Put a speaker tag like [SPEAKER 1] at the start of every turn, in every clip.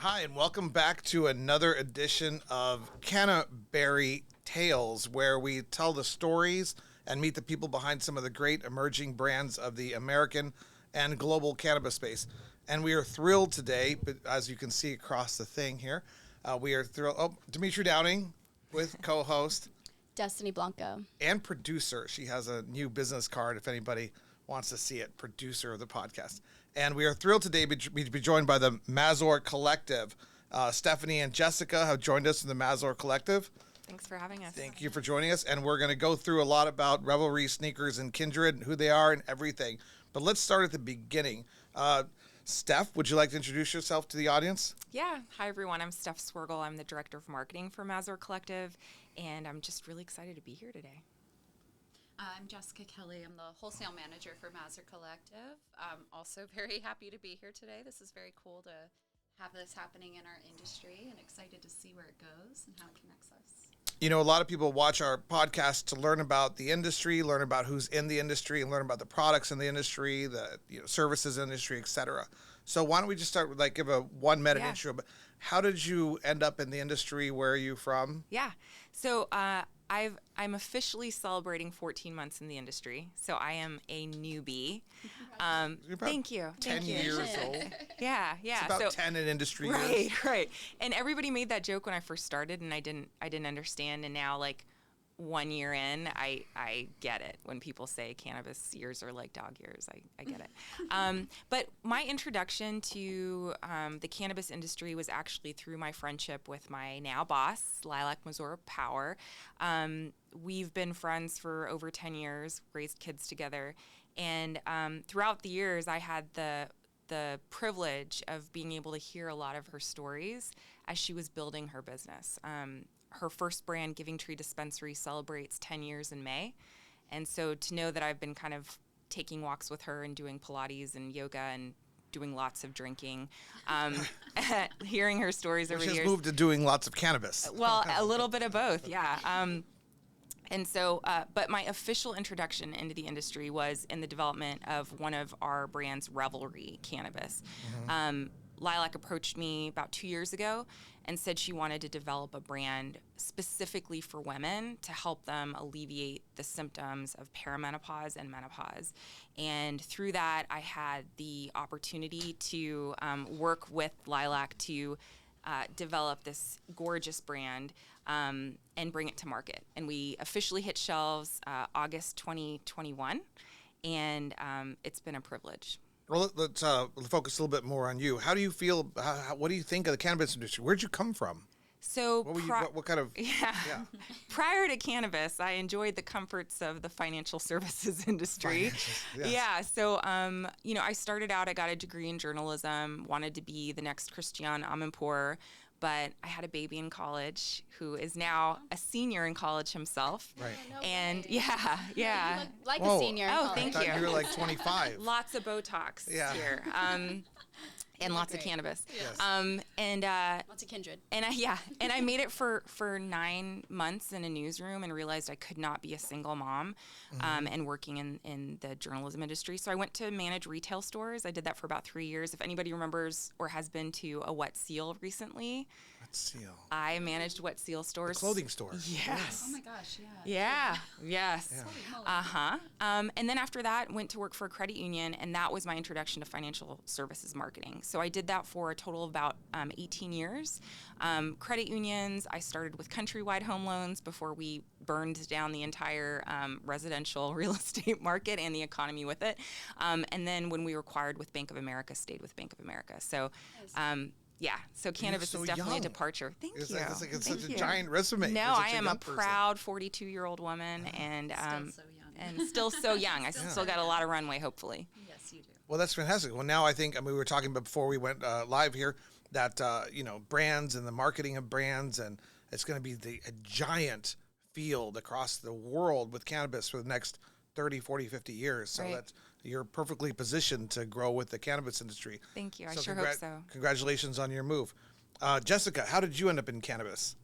[SPEAKER 1] Hi, and welcome back to another edition of Cannabury Tales, where we tell the stories and meet the people behind some of the great emerging brands of the American and global cannabis space. And we are thrilled today, but as you can see across the thing here, we are thrilled. Oh, Demitri Downing with co-host.
[SPEAKER 2] Destinee Blanco.
[SPEAKER 1] And producer. She has a new business card if anybody wants to see it, producer of the podcast. And we are thrilled today to be joined by the Mazor Collective. Stephanie and Jessica have joined us in the Mazor Collective.
[SPEAKER 3] Thanks for having us.
[SPEAKER 1] Thank you for joining us. And we're going to go through a lot about Revelry, Sneakers, and Kindred, and who they are and everything. But let's start at the beginning. Steph, would you like to introduce yourself to the audience?
[SPEAKER 3] Yeah. Hi, everyone. I'm Stef Swiergol. I'm the Director of Marketing for Mazor Collective, and I'm just really excited to be here today.
[SPEAKER 4] I'm Jessica Kelley. I'm the Wholesale Manager for Mazor Collective. I'm also very happy to be here today. This is very cool to have this happening in our industry and excited to see where it goes and how it connects us.
[SPEAKER 1] You know, a lot of people watch our podcast to learn about the industry, learn about who's in the industry, and learn about the products in the industry, the services industry, et cetera. So why don't we just start with give a 1 minute intro? But how did you end up in the industry? Where are you from?
[SPEAKER 3] Yeah. So I'm officially celebrating 14 months in the industry, so I am a newbie. Thank you.
[SPEAKER 1] 10 years old.
[SPEAKER 3] Yeah.
[SPEAKER 1] It's about 10 in industry
[SPEAKER 3] years.
[SPEAKER 1] Right.
[SPEAKER 3] Right. And everybody made that joke when I first started, and I didn't understand. And now, 1 year in, I get it. When people say cannabis years are like dog years, I get it. But my introduction to the cannabis industry was actually through my friendship with my now boss, Lilac Mazor Power. We've been friends for over 10 years, raised kids together. And throughout the years, I had the privilege of being able to hear a lot of her stories as she was building her business. Her first brand, Giving Tree Dispensary, celebrates 10 years in May. And so to know that I've been kind of taking walks with her and doing Pilates and yoga and doing lots of drinking, hearing her stories over the years.
[SPEAKER 1] She's moved to doing lots of cannabis.
[SPEAKER 3] Well, a little bit of both, yeah. And so, but my official introduction into the industry was in the development of one of our brands, Revelry Cannabis. Mm-hmm. Lilac approached me about 2 years ago and said she wanted to develop a brand specifically for women to help them alleviate the symptoms of perimenopause and menopause. And through that, I had the opportunity to work with Lilac to develop this gorgeous brand and bring it to market. And we officially hit shelves August 2021, and it's been a privilege.
[SPEAKER 1] Well, let's focus a little bit more on you. How do you feel? What do you think of the cannabis industry? Where'd you come from?
[SPEAKER 3] So,
[SPEAKER 1] what kind of?
[SPEAKER 3] Yeah. Prior to cannabis, I enjoyed the comforts of the financial services industry.
[SPEAKER 1] Yes.
[SPEAKER 3] Yeah. So, I started out. I got a degree in journalism. Wanted to be the next Christiane Amanpour. But I had a baby in college who is now a senior in college himself.
[SPEAKER 1] Right.
[SPEAKER 2] No
[SPEAKER 3] and
[SPEAKER 2] way.
[SPEAKER 3] yeah.
[SPEAKER 2] You look like a senior.
[SPEAKER 3] Oh, thank you.
[SPEAKER 1] You were like 25.
[SPEAKER 3] Lots of Botox here. And lots of cannabis.
[SPEAKER 1] Yes.
[SPEAKER 3] And
[SPEAKER 2] lots of Kindred.
[SPEAKER 3] And I made it for 9 months in a newsroom and realized I could not be a single mom and working in the journalism industry. So I went to manage retail stores. I did that for about 3 years. If anybody remembers or has been to a Wet Seal recently,
[SPEAKER 1] Seal.
[SPEAKER 3] I managed Wet Seal stores.
[SPEAKER 1] The clothing stores.
[SPEAKER 3] Yes.
[SPEAKER 4] Oh my gosh,
[SPEAKER 3] Yeah. Yes.
[SPEAKER 1] Yeah.
[SPEAKER 3] And then after that, went to work for a credit union, and that was my introduction to financial services marketing. So I did that for a total of about 18 years. Credit unions, I started with Countrywide Home Loans before we burned down the entire residential real estate market and the economy with it. And then when we were acquired with Bank of America, stayed with Bank of America. So so cannabis is definitely a departure. Thank you.
[SPEAKER 1] It's such a giant resume.
[SPEAKER 3] No, I am a proud 42-year-old woman and still so young. I still got a lot of runway, hopefully.
[SPEAKER 4] Yes, you do.
[SPEAKER 1] Well, that's fantastic. Well, now I think, we were talking about before we went live here that, brands and the marketing of brands, and it's going to be a giant field across the world with cannabis for the next 30, 40, 50 years. So that's you're perfectly positioned to grow with the cannabis industry.
[SPEAKER 3] Thank you. I sure hope so.
[SPEAKER 1] Congratulations on your move. Jessica, how did you end up in cannabis?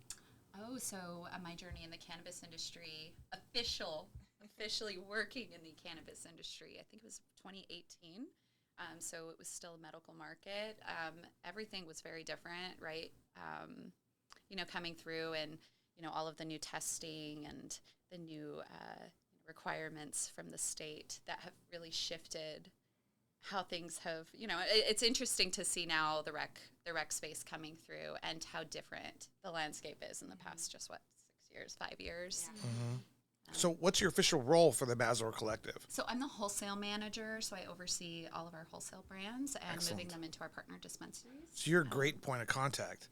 [SPEAKER 4] So my journey in the cannabis industry, officially working in the cannabis industry, I think it was 2018. So it was still a medical market. Everything was very different, right? Coming through and, all of the new testing and the new requirements from the state that have really shifted how things have, it's interesting to see now the rec space coming through and how different the landscape is in the past, just 6 years, 5 years.
[SPEAKER 2] Yeah.
[SPEAKER 1] So what's your official role for the Mazor Collective?
[SPEAKER 4] So I'm the wholesale manager, so I oversee all of our wholesale brands and
[SPEAKER 1] Excellent.
[SPEAKER 4] moving them into our partner dispensaries.
[SPEAKER 1] So you're a great point of contact.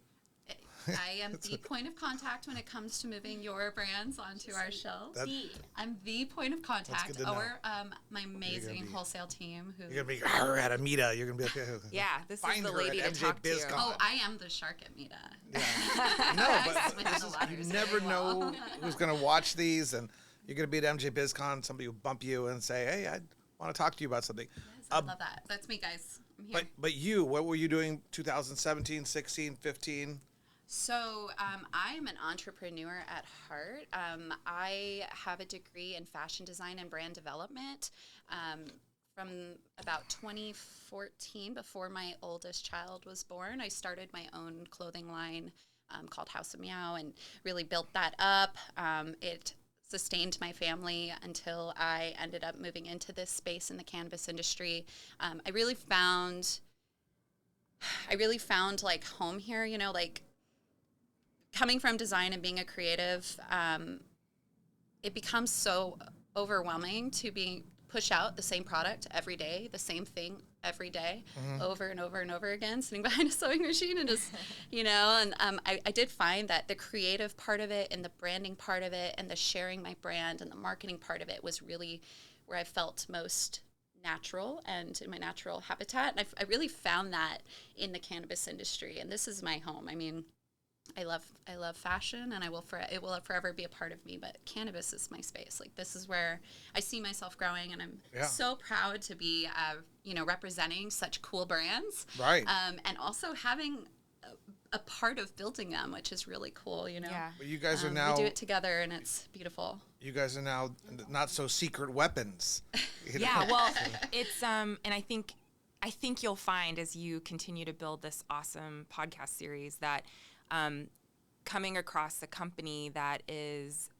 [SPEAKER 4] I am the point of contact when it comes to moving your brands onto our shelves. I'm the point of contact.
[SPEAKER 1] good to know.
[SPEAKER 4] Or my amazing wholesale team who.
[SPEAKER 1] You're going to be her at a MITA. You're going to be like,
[SPEAKER 3] Yeah, this
[SPEAKER 1] Find
[SPEAKER 3] is the
[SPEAKER 1] her
[SPEAKER 3] lady
[SPEAKER 1] at
[SPEAKER 3] to
[SPEAKER 1] MJ
[SPEAKER 3] talk to.
[SPEAKER 1] BizCon.
[SPEAKER 4] Oh, I am the shark at MITA.
[SPEAKER 1] no, but
[SPEAKER 4] swim in
[SPEAKER 1] this
[SPEAKER 4] the
[SPEAKER 1] is,
[SPEAKER 4] waters
[SPEAKER 1] you never
[SPEAKER 4] very well.
[SPEAKER 1] know who's going to watch these, and you're going to be at MJ BizCon. Somebody will bump you and say, "Hey, I want to talk to you about something."
[SPEAKER 4] Yes, I love that. That's me, guys. I'm here.
[SPEAKER 1] But you, what were you doing 2017, 16, 15?
[SPEAKER 4] So I'm an entrepreneur at heart. I have a degree in fashion design and brand development. From about 2014, before my oldest child was born, I started my own clothing line called House of Meow and really built that up. It sustained my family until I ended up moving into this space in the cannabis industry. I really found like home here, like coming from design and being a creative, it becomes so overwhelming to push out the same product every day, the same thing every day, over and over and over again, sitting behind a sewing machine and just, I did find that the creative part of it and the branding part of it and the sharing my brand and the marketing part of it was really where I felt most natural and in my natural habitat. And I really found that in the cannabis industry, and this is my home. I mean, I love fashion, and it will forever be a part of me. But cannabis is my space. Like, this is where I see myself growing, and I'm so proud to be, representing such cool brands,
[SPEAKER 1] Right.
[SPEAKER 4] And also having a part of building them, which is really cool.
[SPEAKER 3] Yeah.
[SPEAKER 1] But you guys are now.
[SPEAKER 4] we do it together, and it's beautiful.
[SPEAKER 1] You guys are now not so secret weapons.
[SPEAKER 3] Yeah, well, it's and I think you'll find as you continue to build this awesome podcast series that coming across a company that is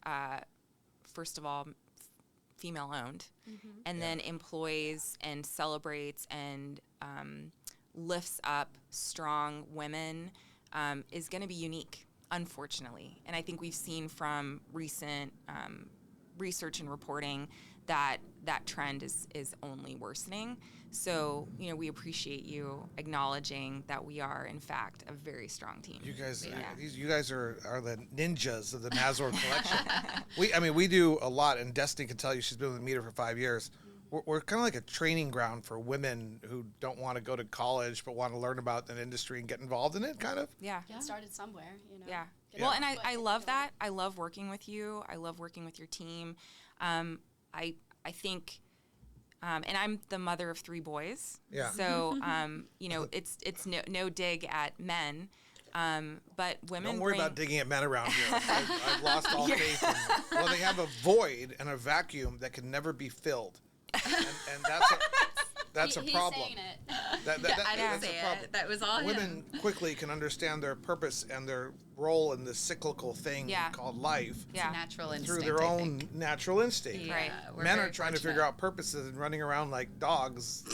[SPEAKER 3] first of all female owned, and then employs and celebrates and lifts up strong women is going to be unique, unfortunately. And I think we've seen from recent research and reporting that trend is only worsening. So, we appreciate you acknowledging that we are, in fact, a very strong team.
[SPEAKER 1] You guys, you guys are the ninjas of the Mazor collection. We do a lot, and Destinee can tell you she's been with MITA for 5 years. We're kind of like a training ground for women who don't want to go to college but want to learn about an industry and get involved in it, kind of.
[SPEAKER 3] Yeah.
[SPEAKER 2] Get started somewhere,
[SPEAKER 3] Yeah.
[SPEAKER 2] Get
[SPEAKER 3] Well,
[SPEAKER 2] your
[SPEAKER 3] and
[SPEAKER 2] foot
[SPEAKER 3] I
[SPEAKER 2] in
[SPEAKER 3] love
[SPEAKER 2] the
[SPEAKER 3] that. I love working with you. I love working with your team. I think, and I'm the mother of 3 boys.
[SPEAKER 1] Yeah.
[SPEAKER 3] So, it's no dig at men. But women
[SPEAKER 1] Don't worry
[SPEAKER 3] bring,
[SPEAKER 1] about digging at men around here. I've lost all faith in them. Well, they have a void and a vacuum that can never be filled. And that's a problem.
[SPEAKER 2] He's saying it.
[SPEAKER 4] I didn't
[SPEAKER 1] That's
[SPEAKER 4] say
[SPEAKER 1] a problem.
[SPEAKER 4] it. That was all
[SPEAKER 1] Women
[SPEAKER 4] him.
[SPEAKER 1] quickly can understand their purpose and their role in this cyclical thing called life
[SPEAKER 3] Yeah.
[SPEAKER 4] Natural
[SPEAKER 1] through
[SPEAKER 4] instinct,
[SPEAKER 1] their
[SPEAKER 4] I
[SPEAKER 1] own
[SPEAKER 4] think.
[SPEAKER 1] natural instinct.
[SPEAKER 4] Yeah,
[SPEAKER 3] Right.
[SPEAKER 4] we're
[SPEAKER 1] Men
[SPEAKER 4] very
[SPEAKER 1] are trying to
[SPEAKER 4] fortunate.
[SPEAKER 1] figure out purposes and running around like dogs,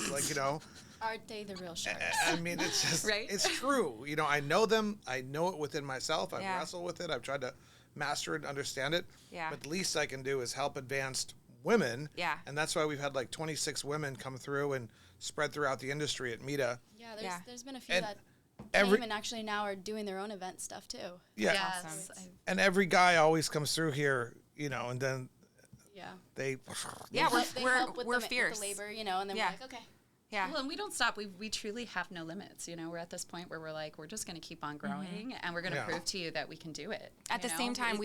[SPEAKER 2] Are they the real sharks?
[SPEAKER 1] I mean, it's just,
[SPEAKER 4] Right?
[SPEAKER 1] it's true. I know them. I know it within myself. I've
[SPEAKER 3] Yeah.
[SPEAKER 1] wrestled with it. I've tried to master it, understand it.
[SPEAKER 3] Yeah.
[SPEAKER 1] But the least I can do is help advanced women.
[SPEAKER 3] Yeah.
[SPEAKER 1] And that's why we've had like 26 women come through and spread throughout the industry at MITA.
[SPEAKER 2] Yeah, there's been a few
[SPEAKER 1] And
[SPEAKER 2] that
[SPEAKER 1] every-
[SPEAKER 2] came and actually now are doing their own event stuff too.
[SPEAKER 1] Yeah.
[SPEAKER 4] Yes.
[SPEAKER 3] Awesome.
[SPEAKER 1] And every guy always comes through here, and then
[SPEAKER 2] Yeah.
[SPEAKER 1] they.
[SPEAKER 3] Yeah,
[SPEAKER 2] They
[SPEAKER 3] we're
[SPEAKER 2] help with
[SPEAKER 3] we're
[SPEAKER 2] the,
[SPEAKER 3] fierce.
[SPEAKER 2] With the labor, and then
[SPEAKER 3] Yeah.
[SPEAKER 2] we're like, okay.
[SPEAKER 3] Yeah.
[SPEAKER 4] Well, and we don't stop. We truly have no limits. We're at this point where we're like, we're just going to keep on growing, and we're going to
[SPEAKER 1] Yeah.
[SPEAKER 4] prove to you that we can do it.
[SPEAKER 3] At the same time,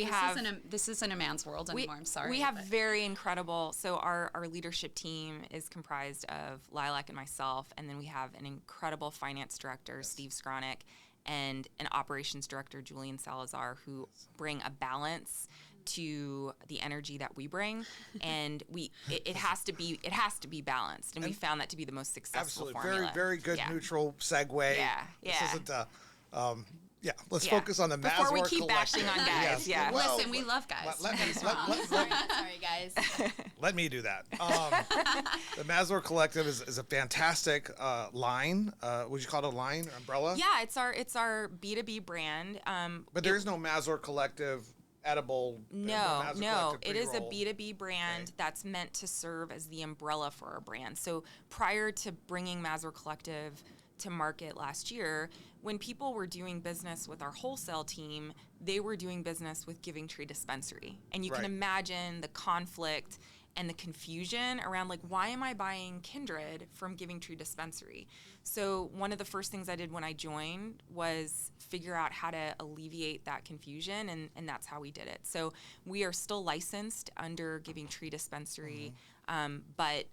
[SPEAKER 4] this isn't a man's world anymore. I'm sorry.
[SPEAKER 3] We have
[SPEAKER 4] but-
[SPEAKER 3] very incredible. So our leadership team is comprised of Lilac and myself, and then we have an incredible finance director, Steve Skronik, and an operations director, Julian Salazar, who bring a balance to the energy that we bring, and it has to be balanced, and we found that to be the most successful
[SPEAKER 1] Absolutely.
[SPEAKER 3] formula.
[SPEAKER 1] Very good neutral segue.
[SPEAKER 3] Yeah,
[SPEAKER 1] This
[SPEAKER 3] yeah.
[SPEAKER 1] isn't let's focus on the Mazor
[SPEAKER 3] Before we keep
[SPEAKER 1] Collective.
[SPEAKER 3] bashing on guys.
[SPEAKER 1] Yes.
[SPEAKER 3] Yeah.
[SPEAKER 1] Well,
[SPEAKER 4] Listen, we love guys.
[SPEAKER 1] Let me,
[SPEAKER 2] Sorry, guys.
[SPEAKER 1] let me do that. The Mazor Collective is a fantastic line. Would you call it a line or umbrella?
[SPEAKER 3] Yeah, it's our B2B brand.
[SPEAKER 1] But there is no Mazor Collective edible.
[SPEAKER 3] No,
[SPEAKER 1] Mazor Collective
[SPEAKER 3] it is a
[SPEAKER 1] pre-roll.
[SPEAKER 3] B2B brand that's meant to serve as the umbrella for our brand. So prior to bringing Mazor Collective to market last year, when people were doing business with our wholesale team, they were doing business with Giving Tree Dispensary. And you can
[SPEAKER 1] Right.
[SPEAKER 3] imagine the conflict and the confusion around, like, why am I buying Kindred from Giving Tree Dispensary? So one of the first things I did when I joined was figure out how to alleviate that confusion, and that's how we did it. So we are still licensed under Giving Tree Dispensary, but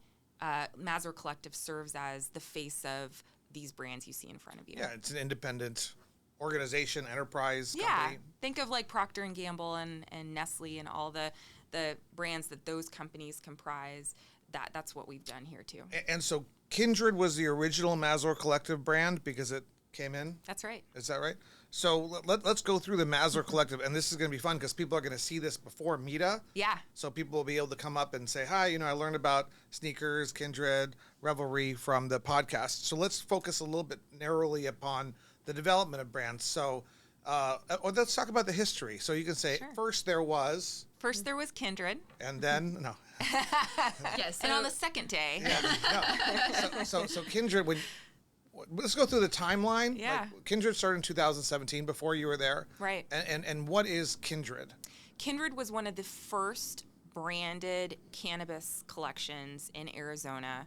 [SPEAKER 3] Mazor Collective serves as the face of these brands you see in front of you.
[SPEAKER 1] Yeah, it's an independent organization, enterprise
[SPEAKER 3] Yeah,
[SPEAKER 1] company.
[SPEAKER 3] think of like Procter and Gamble and Nestle and all the brands that those companies comprise. That's what we've done here too.
[SPEAKER 1] And so Kindred was the original Mazor Collective brand because it came in.
[SPEAKER 3] That's right.
[SPEAKER 1] Is that right? So let's go through the Mazor Collective, and this is going to be fun because people are going to see this before MITA.
[SPEAKER 3] Yeah.
[SPEAKER 1] So people will be able to come up and say, hi, I learned about sneakers, Kindred, Revelry from the podcast. So let's focus a little bit narrowly upon the development of brands. So or let's talk about the history. So you can say,
[SPEAKER 3] Sure.
[SPEAKER 1] first there was,
[SPEAKER 3] Kindred,
[SPEAKER 1] and then, no.
[SPEAKER 4] Yes.
[SPEAKER 3] and on the second day,
[SPEAKER 1] So Kindred, let's go through the timeline.
[SPEAKER 3] Yeah.
[SPEAKER 1] Like, Kindred started in 2017 before you were there.
[SPEAKER 3] Right.
[SPEAKER 1] And what is Kindred?
[SPEAKER 3] Kindred was one of the first branded cannabis collections in Arizona.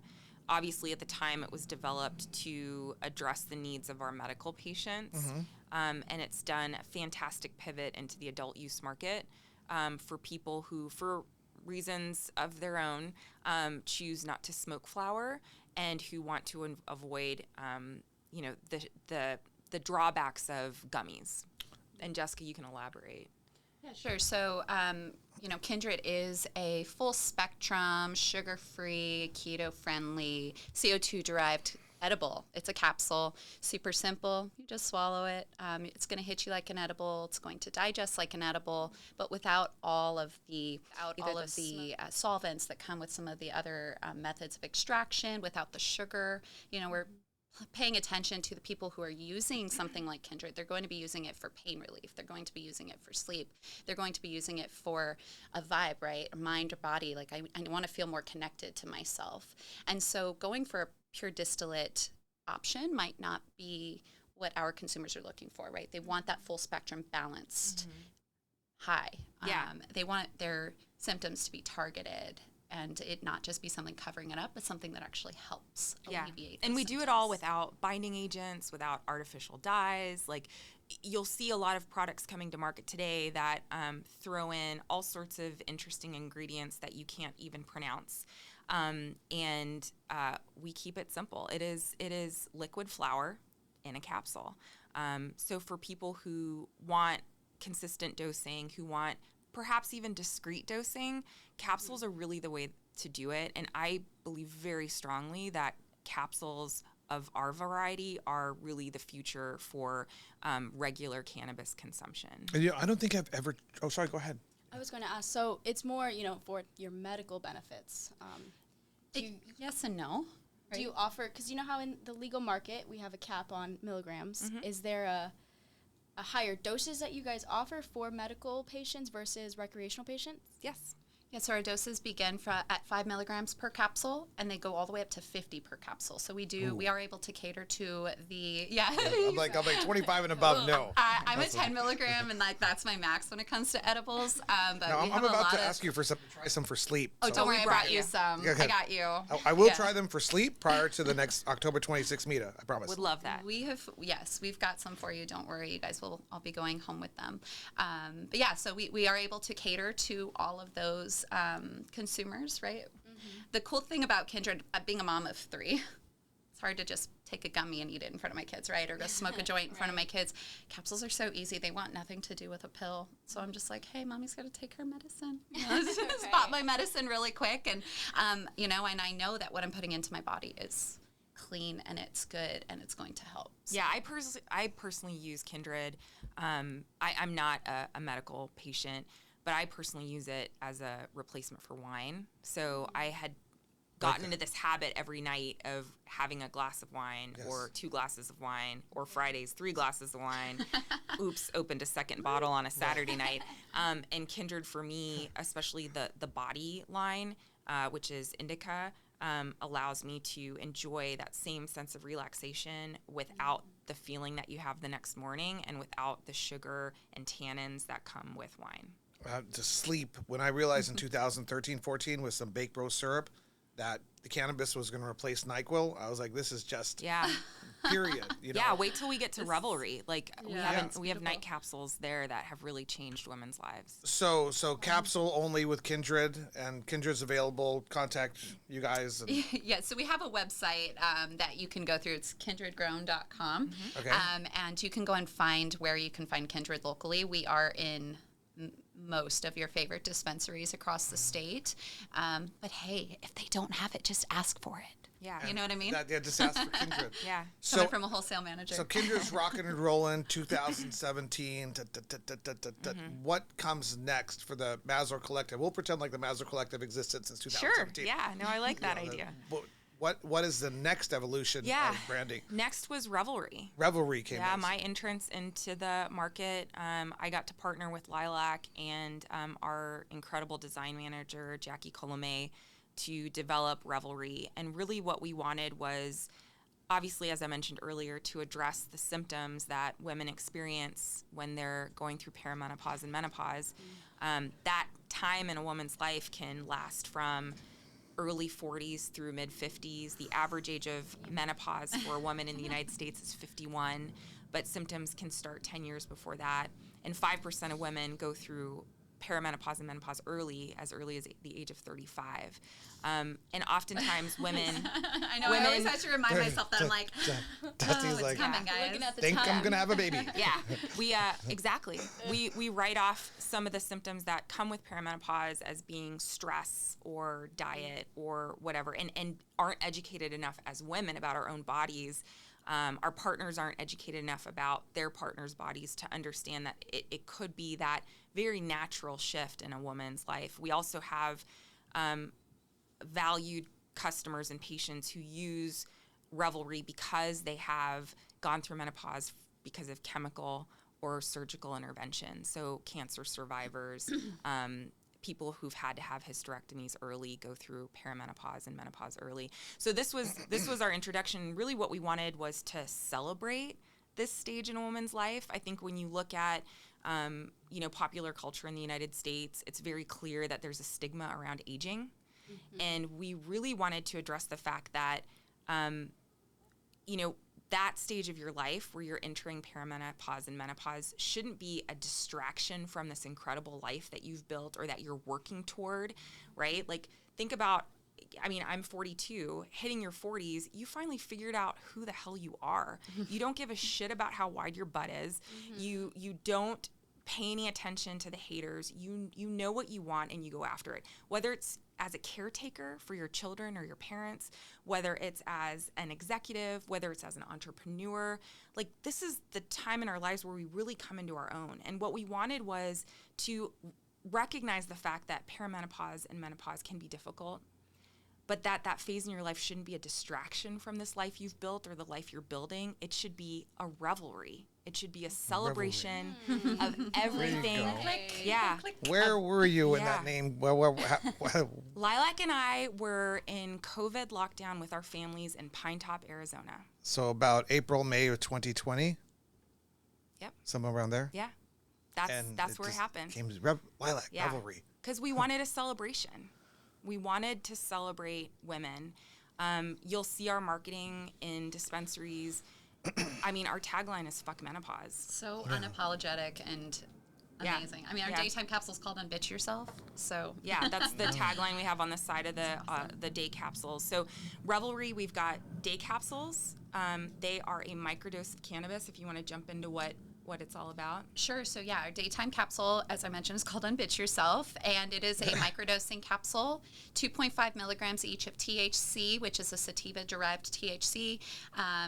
[SPEAKER 3] Obviously, at the time, it was developed to address the needs of our medical patients. And it's done a fantastic pivot into the adult use market for people who, for reasons of their own, choose not to smoke flower and who want to avoid, the drawbacks of gummies. And Jessica, you can elaborate.
[SPEAKER 4] Yeah, sure. So, Kindred is a full spectrum, sugar-free, keto-friendly, CO2-derived edible. It's a capsule, super simple. You just swallow it. It's going to hit you like an edible. It's going to digest like an edible, but without all of the solvents that come with some of the other methods of extraction, without the sugar. We're paying attention to the people who are using something like Kindred. They're going to be using it for pain relief. They're going to be using it for sleep. They're going to be using it for a vibe, right? Mind or body. Like I want to feel more connected to myself. And so going for a pure distillate option might not be what our consumers are looking for, right? They want that full spectrum balanced high.
[SPEAKER 3] Yeah.
[SPEAKER 4] They want their symptoms to be targeted and it not just be something covering it up, but something that actually helps alleviate.
[SPEAKER 3] And
[SPEAKER 4] those
[SPEAKER 3] we do it all without binding agents, without artificial dyes. Like, you'll see a lot of products coming to market today that throw in all sorts of interesting ingredients that you can't even pronounce. And we keep it simple. It is liquid flour in a capsule. So for people who want consistent dosing, who want perhaps even discrete dosing, capsules are really the way to do it. And I believe very strongly that capsules of our variety are really the future for regular cannabis consumption.
[SPEAKER 1] I don't think I've ever. Oh, sorry. Go ahead.
[SPEAKER 2] I was going to ask, so it's more, for your medical benefits.
[SPEAKER 4] Yes and no.
[SPEAKER 2] Do you offer, because you know how in the legal market we have a cap on milligrams, is there a higher doses that you guys offer for medical patients versus recreational patients?
[SPEAKER 3] Yes.
[SPEAKER 4] Yeah, so our doses begin at 5 milligrams per capsule, and they go all the way up to 50 per capsule. So we are able to cater to the,
[SPEAKER 1] I'm like 25 and above. No.
[SPEAKER 4] I'm a 10 milligram, and that's my max when it comes to edibles. But
[SPEAKER 1] No,
[SPEAKER 4] we
[SPEAKER 1] I'm
[SPEAKER 4] have
[SPEAKER 1] about to ask you for some. Try some for sleep.
[SPEAKER 4] Oh,
[SPEAKER 1] so.
[SPEAKER 4] don't worry, I brought you
[SPEAKER 3] you.
[SPEAKER 4] some.
[SPEAKER 1] Okay.
[SPEAKER 4] I got you.
[SPEAKER 1] I will
[SPEAKER 4] Yeah.
[SPEAKER 1] try them for sleep prior to the next October 26th MITA. I promise.
[SPEAKER 3] Would love that.
[SPEAKER 4] We've got some for you. Don't worry, you guys I'll be going home with them. But yeah, so we are able to cater to all of those consumers, right? The cool thing about Kindred, being a mom of 3, It's hard to just take a gummy and eat it in front of my kids, right? Or go smoke a joint in front of my kids. Capsules are so easy. They want nothing to do with a pill. So I'm just like, hey, mommy's got to take her medicine. Spot my medicine really quick. And, and I know that what I'm putting into my body is clean and it's good and it's going to help. So.
[SPEAKER 3] Yeah, I personally use Kindred. I'm not a medical patient, but I personally use it as a replacement for wine. So I had gotten into this habit every night of having a glass of wine or 2 glasses of wine, or Fridays 3 glasses of wine. Oops, opened a second bottle on a Saturday night. And Kindred for me, especially the body line, which is indica, allows me to enjoy that same sense of relaxation without the feeling that you have the next morning and without the sugar and tannins that come with wine.
[SPEAKER 1] To sleep, when I realized in 2013-14 with some baked rose syrup that the cannabis was going to replace NyQuil, I was like, this is just period.
[SPEAKER 3] Yeah, wait till we get to Revelry. Like we have
[SPEAKER 4] beautiful.
[SPEAKER 3] night capsules there that have really changed women's lives.
[SPEAKER 1] So capsule only with Kindred, and Kindred's available. Contact you guys. And...
[SPEAKER 4] Yeah, so we have a website that you can go through. It's kindredgrown.com.
[SPEAKER 1] Okay.
[SPEAKER 4] And you can go and find where you can find Kindred locally. We are in most of your favorite dispensaries across the state. But hey, if they don't have it, just ask for it.
[SPEAKER 3] Yeah.
[SPEAKER 4] You know what I mean?
[SPEAKER 1] Just ask for Kindred.
[SPEAKER 3] Yeah.
[SPEAKER 4] Coming from a wholesale manager.
[SPEAKER 1] So Kindred's rocking and rolling 2017. What comes next for the Mazor Collective? We'll pretend like the Mazor Collective existed since 2017.
[SPEAKER 3] Sure. Yeah. No, I like that idea.
[SPEAKER 1] What is the next evolution of branding?
[SPEAKER 3] Next was Revelry.
[SPEAKER 1] Revelry came
[SPEAKER 3] Yeah,
[SPEAKER 1] next.
[SPEAKER 3] my entrance into the market, I got to partner with Lilac and our incredible design manager, Jackie Colomé, to develop Revelry. And really what we wanted was, obviously, as I mentioned earlier, to address the symptoms that women experience when they're going through perimenopause and menopause. That time in a woman's life can last from early 40s through mid 50s. The average age of menopause for a woman in the United States is 51, but symptoms can start 10 years before that. And 5% of women go through perimenopause and menopause as early as the age of 35. And oftentimes women...
[SPEAKER 4] I know, I always have to remind myself that I'm like,
[SPEAKER 1] Dusty's
[SPEAKER 4] it's coming, guys.
[SPEAKER 2] Looking at the
[SPEAKER 1] think
[SPEAKER 2] time.
[SPEAKER 1] I'm going to have a baby.
[SPEAKER 3] Yeah, we exactly. We write off some of the symptoms that come with perimenopause as being stress or diet or whatever, and aren't educated enough as women about our own bodies. Our partners aren't educated enough about their partners' bodies to understand that it could be that very natural shift in a woman's life. We also have valued customers and patients who use Revelry because they have gone through menopause because of chemical or surgical intervention. So cancer survivors, people who've had to have hysterectomies early go through perimenopause and menopause early. So this was our introduction. Really what we wanted was to celebrate this stage in a woman's life. I think when you look at popular culture in the United States, it's very clear that there's a stigma around aging. Mm-hmm. And we really wanted to address the fact that, that stage of your life where you're entering perimenopause and menopause shouldn't be a distraction from this incredible life that you've built or that you're working toward, right? Like, think about, I'm 42, hitting your 40s, you finally figured out who the hell you are. You don't give a shit about how wide your butt is. Mm-hmm. You don't pay any attention to the haters. You know what you want and you go after it. Whether it's as a caretaker for your children or your parents, whether it's as an executive, whether it's as an entrepreneur, like this is the time in our lives where we really come into our own. And what we wanted was to recognize the fact that perimenopause and menopause can be difficult, but that phase in your life shouldn't be a distraction from this life you've built or the life you're building. It should be a revelry. It should be a celebration of everything. Yeah.
[SPEAKER 1] Where were you in that name?
[SPEAKER 3] Lilac and I were in COVID lockdown with our families in Pine Top, Arizona.
[SPEAKER 1] So about April, May of 2020?
[SPEAKER 3] Yep.
[SPEAKER 1] Somewhere around there?
[SPEAKER 3] Yeah. That's where it happened.
[SPEAKER 1] Came to Lilac, Revelry.
[SPEAKER 3] Because we wanted a celebration. We wanted to celebrate women. You'll see our marketing in dispensaries. Our tagline is "Fuck Menopause."
[SPEAKER 4] So unapologetic, and
[SPEAKER 3] Yeah.
[SPEAKER 4] Amazing. I mean, our
[SPEAKER 3] Yeah.
[SPEAKER 4] daytime capsule's called Unbitch Yourself. So
[SPEAKER 3] Yeah, that's the tagline we have on the side of the day capsules. So Revelry, we've got day capsules. They are a microdose of cannabis. If you want to jump into what it's all about.
[SPEAKER 4] Sure. So yeah, our daytime capsule, as I mentioned, is called Unbitch Yourself, and it is a microdosing capsule, 2.5 milligrams each of THC, which is a sativa-derived THC,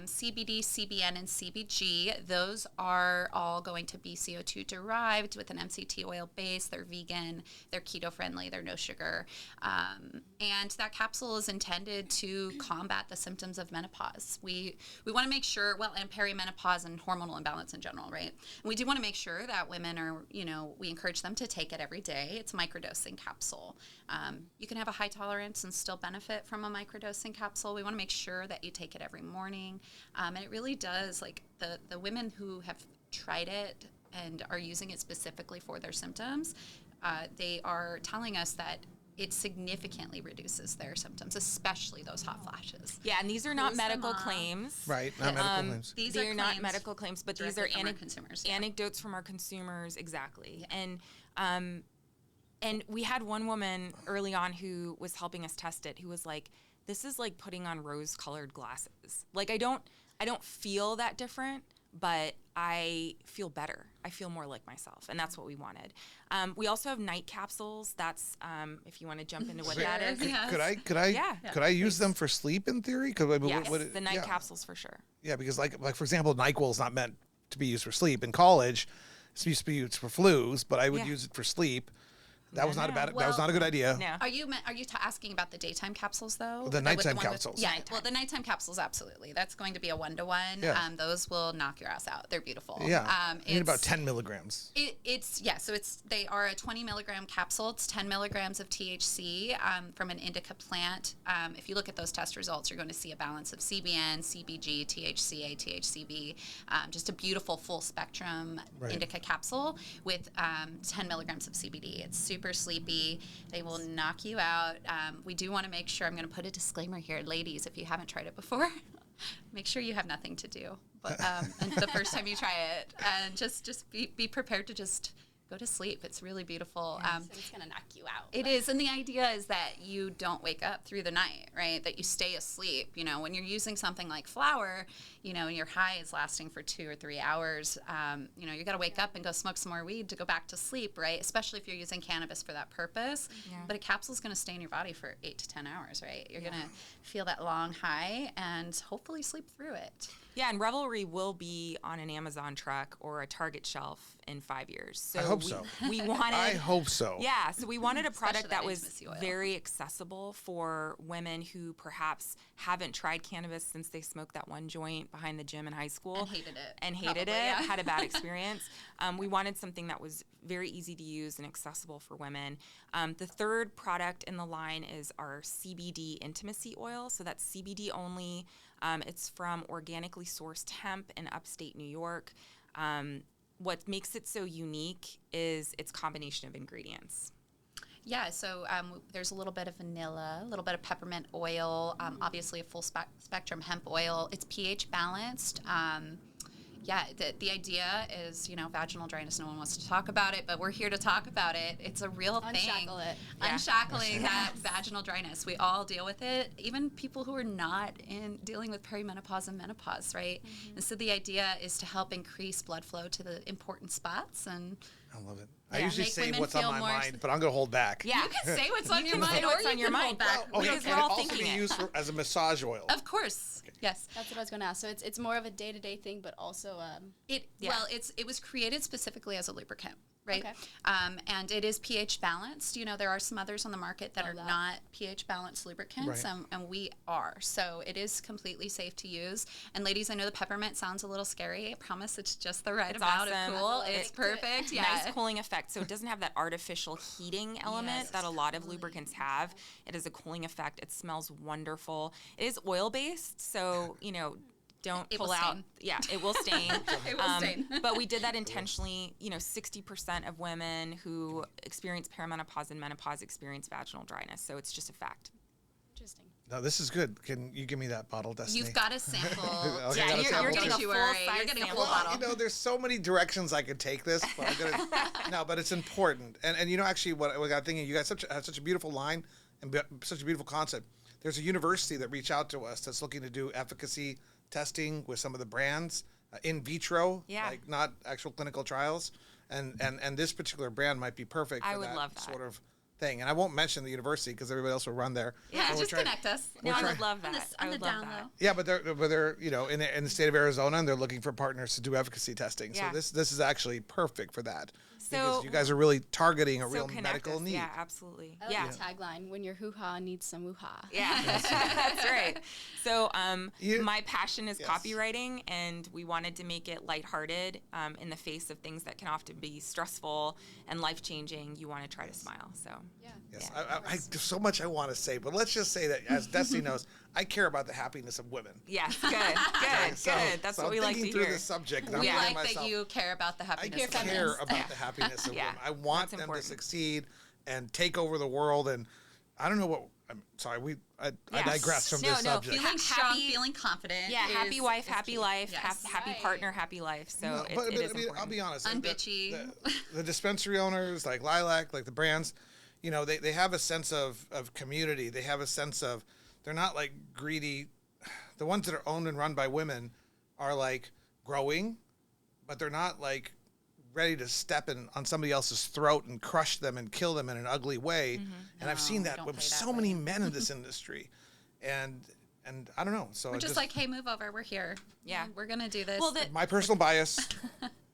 [SPEAKER 4] CBD, CBN, and CBG. Those are all going to be CO2 derived with an MCT oil base. They're vegan, they're keto-friendly, they're no sugar, and that capsule is intended to combat the symptoms of menopause. We want to make sure, and perimenopause and hormonal imbalance in general, right? And we do want to make sure that women are, we encourage them to take it every day. It's a microdosing capsule. You can have a high tolerance and still benefit from a microdosing capsule. We want to make sure that you take it every morning. And it really does, like the women who have tried it and are using it specifically for their symptoms, they are telling us that it significantly reduces their symptoms, especially those hot flashes.
[SPEAKER 3] Yeah, and these are not
[SPEAKER 4] Boost
[SPEAKER 3] medical
[SPEAKER 4] them up.
[SPEAKER 3] claims.
[SPEAKER 1] Right, not medical claims.
[SPEAKER 4] These
[SPEAKER 3] They are not
[SPEAKER 4] claims
[SPEAKER 3] medical claims, but these are
[SPEAKER 4] directly from our consumers. Yeah.
[SPEAKER 3] anecdotes from our consumers, exactly. And we had one woman early on who was helping us test it, who was like, "This is like putting on rose-colored glasses. Like I don't feel that different, but I feel better. I feel more like myself," and that's what we wanted. We also have night capsules. That's if you want to jump into what that is.
[SPEAKER 4] Yes.
[SPEAKER 1] Could I use them for sleep in theory?
[SPEAKER 3] Yes, the night capsules for sure.
[SPEAKER 1] Yeah, because like for example, NyQuil is not meant to be used for sleep. In college, it's used to be used for flus, but I would use it for sleep. That was not that was not a good idea.
[SPEAKER 3] No.
[SPEAKER 4] Are you asking about the daytime capsules though?
[SPEAKER 1] The nighttime capsules.
[SPEAKER 4] Yeah, well, the nighttime capsules, absolutely. That's going to be a 1-to-1.
[SPEAKER 1] Yeah.
[SPEAKER 4] Those will knock your ass out. They're beautiful.
[SPEAKER 1] Yeah, you need about 10 milligrams.
[SPEAKER 4] They are a 20 milligram capsule. It's 10 milligrams of THC from an indica plant. If you look at those test results, you're going to see a balance of CBN, CBG, THCA, THCV. Just a beautiful full spectrum indica capsule with 10 milligrams of CBD. It's super sleepy. They will knock you out. We do want to make sure, I'm going to put a disclaimer here, ladies, if you haven't tried it before, make sure you have nothing to do. But and the first time you try it, and just be prepared to just go to sleep. It's really beautiful.
[SPEAKER 2] So it's going to knock you out.
[SPEAKER 4] It is, and the idea is that you don't wake up through the night, right? That you stay asleep. When you're using something like flower, your high is lasting for 2 or 3 hours. You got to wake up and go smoke some more weed to go back to sleep, right? Especially if you're using cannabis for that purpose.
[SPEAKER 3] Yeah.
[SPEAKER 4] But a capsule is going to stay in your body for 8 to 10 hours, right? You're going to feel that long high and hopefully sleep through it.
[SPEAKER 3] Yeah, and Revelry will be on an Amazon truck or a Target shelf in 5 years. So
[SPEAKER 1] I hope so.
[SPEAKER 3] We wanted.
[SPEAKER 1] I hope so.
[SPEAKER 3] Yeah, so we wanted a product
[SPEAKER 4] Especially
[SPEAKER 3] that
[SPEAKER 4] that
[SPEAKER 3] was
[SPEAKER 4] intimacy oil.
[SPEAKER 3] very accessible for women who perhaps haven't tried cannabis since they smoked that one joint behind the gym in high school.
[SPEAKER 4] And hated it.
[SPEAKER 3] Had a bad experience. We wanted something that was very easy to use and accessible for women. The third product in the line is our CBD intimacy oil. So that's CBD only. It's from organically sourced hemp in upstate New York. What makes it so unique is its combination of ingredients.
[SPEAKER 4] Yeah, so there's a little bit of vanilla, a little bit of peppermint oil, obviously a full spectrum hemp oil. It's pH balanced. The idea is, vaginal dryness, no one wants to talk about it, but we're here to talk about it. It's a real thing.
[SPEAKER 2] Unshackle it.
[SPEAKER 3] Yeah.
[SPEAKER 4] Unshackling that vaginal dryness. We all deal with it, even people who are not dealing with perimenopause and menopause, right? Mm-hmm. And so the idea is to help increase blood flow to the important spots. And
[SPEAKER 1] I love it. I
[SPEAKER 3] Yeah.
[SPEAKER 1] usually
[SPEAKER 4] Make
[SPEAKER 1] say
[SPEAKER 4] women
[SPEAKER 1] what's on
[SPEAKER 4] feel
[SPEAKER 1] my
[SPEAKER 4] more-
[SPEAKER 1] mind, but I'm going to hold back.
[SPEAKER 3] Yeah.
[SPEAKER 4] you can say what's on your
[SPEAKER 3] can
[SPEAKER 4] mind,
[SPEAKER 3] say what's
[SPEAKER 4] or
[SPEAKER 3] on
[SPEAKER 4] you
[SPEAKER 3] your
[SPEAKER 4] can
[SPEAKER 3] mind.
[SPEAKER 4] hold back.
[SPEAKER 1] Okay,
[SPEAKER 3] Because
[SPEAKER 1] can
[SPEAKER 3] we're
[SPEAKER 1] it
[SPEAKER 3] all
[SPEAKER 1] also
[SPEAKER 3] thinking
[SPEAKER 1] be
[SPEAKER 3] it.
[SPEAKER 1] used as a massage oil?
[SPEAKER 4] Of course, yes.
[SPEAKER 2] That's what I was going to ask. So it's more of a day-to-day thing, but also
[SPEAKER 4] Well, it was created specifically as a lubricant, right?
[SPEAKER 2] Okay.
[SPEAKER 4] And it is pH balanced. There are some others on the market that
[SPEAKER 2] Love
[SPEAKER 4] are
[SPEAKER 2] that.
[SPEAKER 4] not pH balanced lubricants,
[SPEAKER 1] Right.
[SPEAKER 4] and we are. So it is completely safe to use. And ladies, I know the peppermint sounds a little scary. I promise it's just the right
[SPEAKER 3] It's
[SPEAKER 4] amount
[SPEAKER 3] awesome.
[SPEAKER 4] of cool.
[SPEAKER 2] I
[SPEAKER 4] It's
[SPEAKER 2] liked it.
[SPEAKER 4] perfect. Yeah.
[SPEAKER 3] Nice cooling effect. So it doesn't have that artificial heating element
[SPEAKER 4] Yes,
[SPEAKER 3] that a lot of lubricants have. It has a cooling effect. It smells wonderful. It is oil based, so don't
[SPEAKER 4] It
[SPEAKER 3] pull
[SPEAKER 4] will
[SPEAKER 3] out.
[SPEAKER 4] stain.
[SPEAKER 3] Yeah, it will stain.
[SPEAKER 4] It will stain.
[SPEAKER 3] But we did that intentionally. 60% of women who experience perimenopause and menopause experience vaginal dryness. So it's just a fact.
[SPEAKER 2] interesting.
[SPEAKER 1] No, this is good. Can you give me that bottle, Destinee?
[SPEAKER 4] You've got a sample.
[SPEAKER 1] Okay, I got a sample
[SPEAKER 3] you're getting a
[SPEAKER 1] too.
[SPEAKER 3] full
[SPEAKER 4] You're getting a
[SPEAKER 3] size
[SPEAKER 4] full
[SPEAKER 3] sample.
[SPEAKER 4] bottle.
[SPEAKER 1] You know, there's so many directions I could take this, but I'm gonna, no, but it's important. And you know, actually, what I got thinking, you guys have such a beautiful line and such a beautiful concept. There's a university that reached out to us that's looking to do efficacy testing with some of the brands in vitro, like not actual clinical trials. And this particular brand might be perfect for
[SPEAKER 3] would love that.
[SPEAKER 1] sort of thing. And I won't mention the university because everybody else will run there.
[SPEAKER 4] Yeah, just connect us.
[SPEAKER 3] No, I would love that.
[SPEAKER 4] On
[SPEAKER 3] I
[SPEAKER 4] the
[SPEAKER 3] would love
[SPEAKER 4] down
[SPEAKER 3] that.
[SPEAKER 4] low.
[SPEAKER 1] Yeah, but they're you know in the state of Arizona, and they're looking for partners to do efficacy testing.
[SPEAKER 3] Yeah.
[SPEAKER 1] So this is actually perfect for that.
[SPEAKER 3] So
[SPEAKER 1] because you guys are really targeting a
[SPEAKER 3] So
[SPEAKER 1] real
[SPEAKER 3] connect
[SPEAKER 1] medical
[SPEAKER 3] us.
[SPEAKER 1] need.
[SPEAKER 3] Yeah, absolutely.
[SPEAKER 2] I like
[SPEAKER 3] Yeah.
[SPEAKER 2] the tagline, when your hoo-ha needs some woo-ha.
[SPEAKER 3] Yeah, that's right. So
[SPEAKER 1] You-
[SPEAKER 3] my passion is
[SPEAKER 1] Yes.
[SPEAKER 3] copywriting, and we wanted to make it lighthearted in the face of things that can often be stressful and life-changing. You want to try to smile. So
[SPEAKER 2] Yeah.
[SPEAKER 1] Yes,
[SPEAKER 3] Yeah.
[SPEAKER 1] there's so much I want to say, but let's just say that, as Destinee knows, I care about the happiness of women.
[SPEAKER 3] yes, good, good,
[SPEAKER 1] So-
[SPEAKER 3] good. That's
[SPEAKER 1] so
[SPEAKER 3] what
[SPEAKER 1] I'm
[SPEAKER 3] we like to
[SPEAKER 1] thinking through
[SPEAKER 3] hear.
[SPEAKER 1] this subject. And I'm
[SPEAKER 4] We
[SPEAKER 1] thinking
[SPEAKER 4] like
[SPEAKER 1] to
[SPEAKER 4] that
[SPEAKER 1] myself,
[SPEAKER 4] you care about the
[SPEAKER 1] I
[SPEAKER 4] happiness. of
[SPEAKER 1] care
[SPEAKER 4] women.
[SPEAKER 1] about the happiness of
[SPEAKER 3] Yeah.
[SPEAKER 1] women. I want
[SPEAKER 3] That's
[SPEAKER 1] them
[SPEAKER 3] important.
[SPEAKER 1] to succeed and take over the world. And I don't know what. I'm sorry. I
[SPEAKER 3] Yes.
[SPEAKER 1] digress from
[SPEAKER 3] No,
[SPEAKER 1] this
[SPEAKER 3] no,
[SPEAKER 1] subject.
[SPEAKER 4] Feeling strong,
[SPEAKER 3] Happy-
[SPEAKER 4] feeling confident.
[SPEAKER 3] Yeah, happy
[SPEAKER 4] is-
[SPEAKER 3] wife,
[SPEAKER 4] is
[SPEAKER 3] happy
[SPEAKER 4] key.
[SPEAKER 3] life,
[SPEAKER 4] Yes.
[SPEAKER 3] happy
[SPEAKER 2] Right.
[SPEAKER 3] partner, happy life. So
[SPEAKER 1] No,
[SPEAKER 3] it is
[SPEAKER 1] I mean,
[SPEAKER 3] important.
[SPEAKER 1] I'll be honest.
[SPEAKER 4] Unbitchy.
[SPEAKER 1] The dispensary owners, like Lilac, like the brands, you know, they have a sense of community. They have a sense of, they're not like greedy. The ones that are owned and run by women are like growing, but they're not like ready to step on somebody else's throat and crush them and kill them in an ugly way. And I've seen
[SPEAKER 4] No,
[SPEAKER 1] that
[SPEAKER 4] don't
[SPEAKER 1] with
[SPEAKER 4] play that
[SPEAKER 1] so many men in this industry. And I don't know. So
[SPEAKER 4] We're
[SPEAKER 1] it
[SPEAKER 4] just like, hey, move over. We're here.
[SPEAKER 3] Yeah.
[SPEAKER 4] We're gonna do this.
[SPEAKER 3] Well,
[SPEAKER 1] my personal bias,